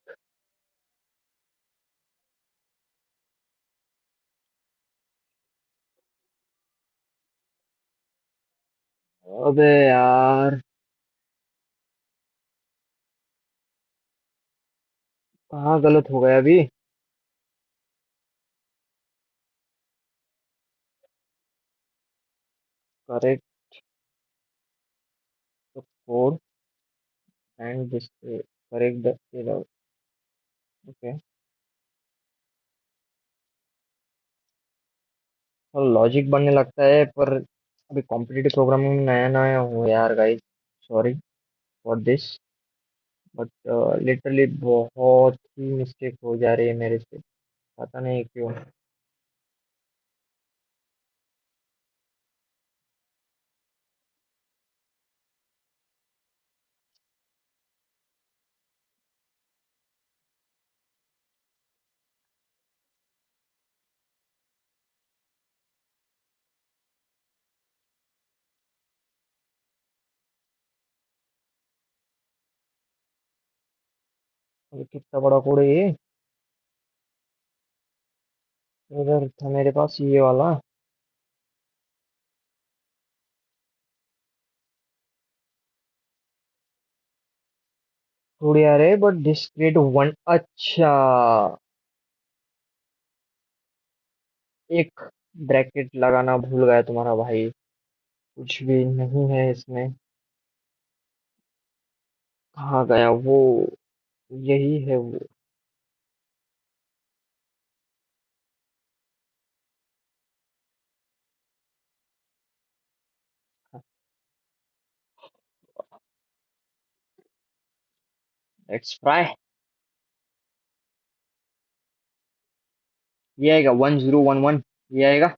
अबे यार कहाँ गलत हो गया अभी correct the code and this correct the error okay और लॉजिक बनने लगता है पर अभी कॉम्पिटिटिव प्रोग्रामिंग में नया नया हूँ यार guys sorry for this but literally बहुत ही मिस्टेक हो जा रही है मेरे से पता नहीं क्यों अभी कितना बड़ा कोड है ये इधर था मेरे पास ये वाला थोड़ी आ रहे बट डिस्क्रीट वन अच्छा एक ब्रैकेट लगाना भूल गया तुम्हारा भाई कुछ भी नहीं है इसमें कहाँ गया वो यही है वो लेट्स ट्राई। ये आएगा 1011, ये आएगा।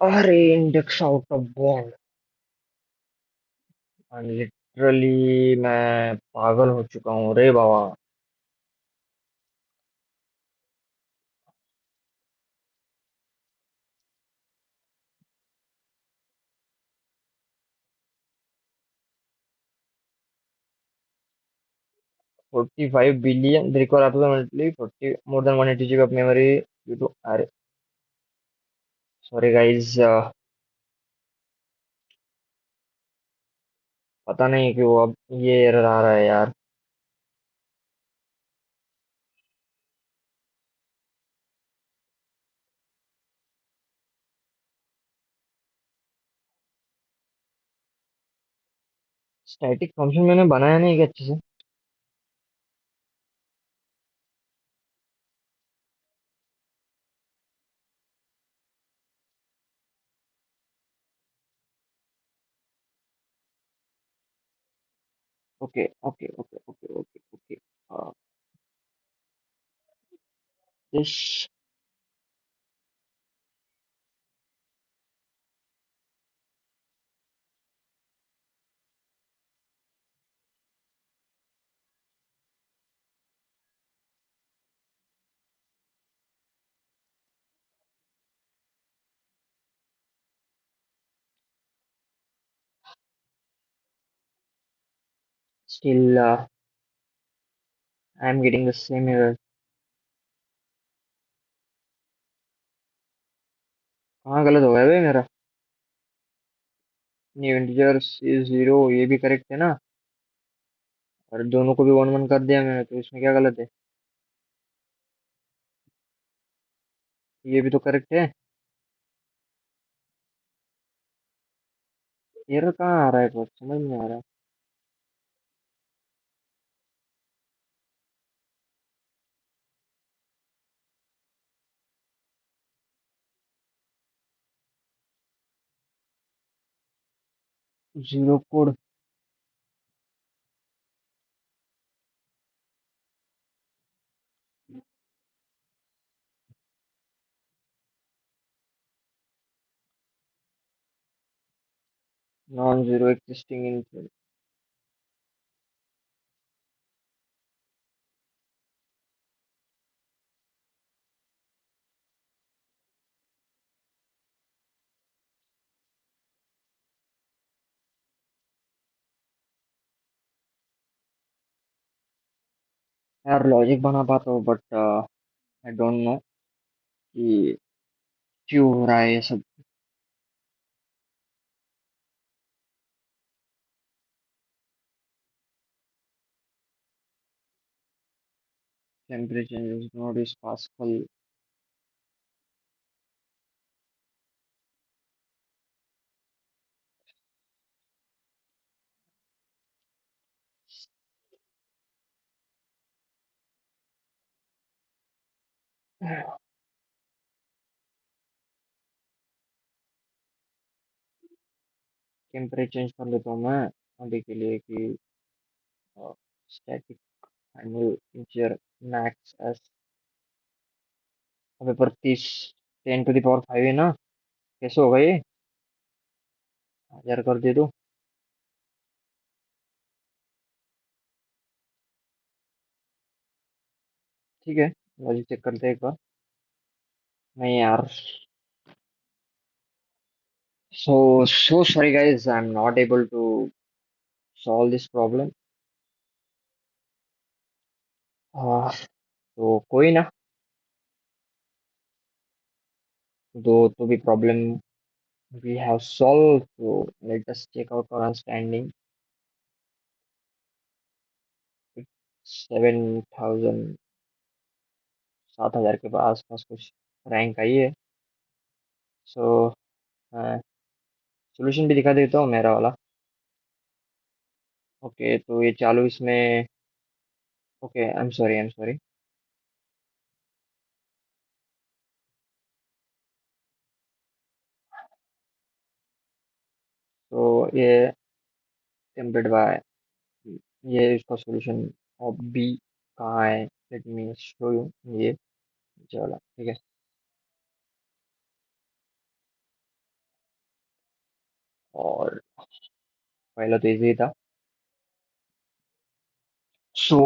अरे index out of bond. Literally मैं पागल हो चुका हूँ रे बाबा। 45 billion record approximately 40 more than 180 GB of memory due to अरे सॉरी गाइस, पता नहीं क्यों अब ये एरर आ रहा है यार। स्टैटिक फंक्शन मैंने बनाया नहीं क्या अच्छे से। Okay okay okay okay okay okay. This still I am getting the same error. कहाँ गलत हो गया भाई मेरा? न्यू इंटीजर्स इज जीरो, ये भी करेक्ट है ना? और दोनों को भी वन वन कर दिया मैंने, तो इसमें क्या गलत है? ये भी तो करेक्ट है। एरर कहाँ आ रहा है, कुछ समझ नहीं आ रहा। 0 code. Non zero existing in. यार लॉजिक बना पाता हूँ बट आई डोंट नो कि क्यों हो रहा है ये सब। Temperature is not is pascal. Temperature change कर लेता हूँ मैं अभी के लिए कि static final integer max S. अबे पर 30 10 टू द पावर 5 है ना? कैसे होगा ये? 1000 कर दे दो। ठीक है, लॉजिक चेक करते हैं एक बार। नहीं यार। So sorry guys, I'm not able to solve this problem. तो कोई ना, दो तो भी problem we have solved. So let us check out our standing. 7000, 7000 के आसपास कुछ रैंक आई है। सो सोल्यूशन भी दिखा देता हूँ मेरा वाला। ओके तो ये चालू इसमें। Okay I am sorry, I am sorry. ये टेम्पलेट बाय, ये इसका सॉल्यूशन ऑफ बी कहाँ है, लेट मी शो यू। ये नीचे वाला, ठीक है। और पहला तो इजी था। So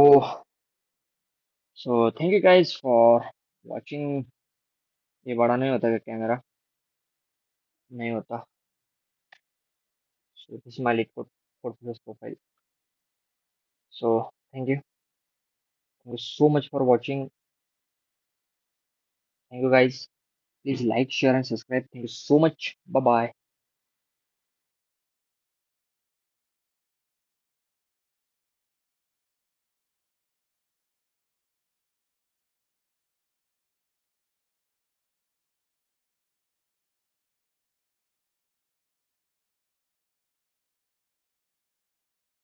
so thank you guys for watching. ये बड़ा नहीं होता क्या कैमरा? नहीं होता। So this my lit profile. So thank you so much for watching. Thank you guys, please like, share and subscribe. Thank you so much. Bye bye.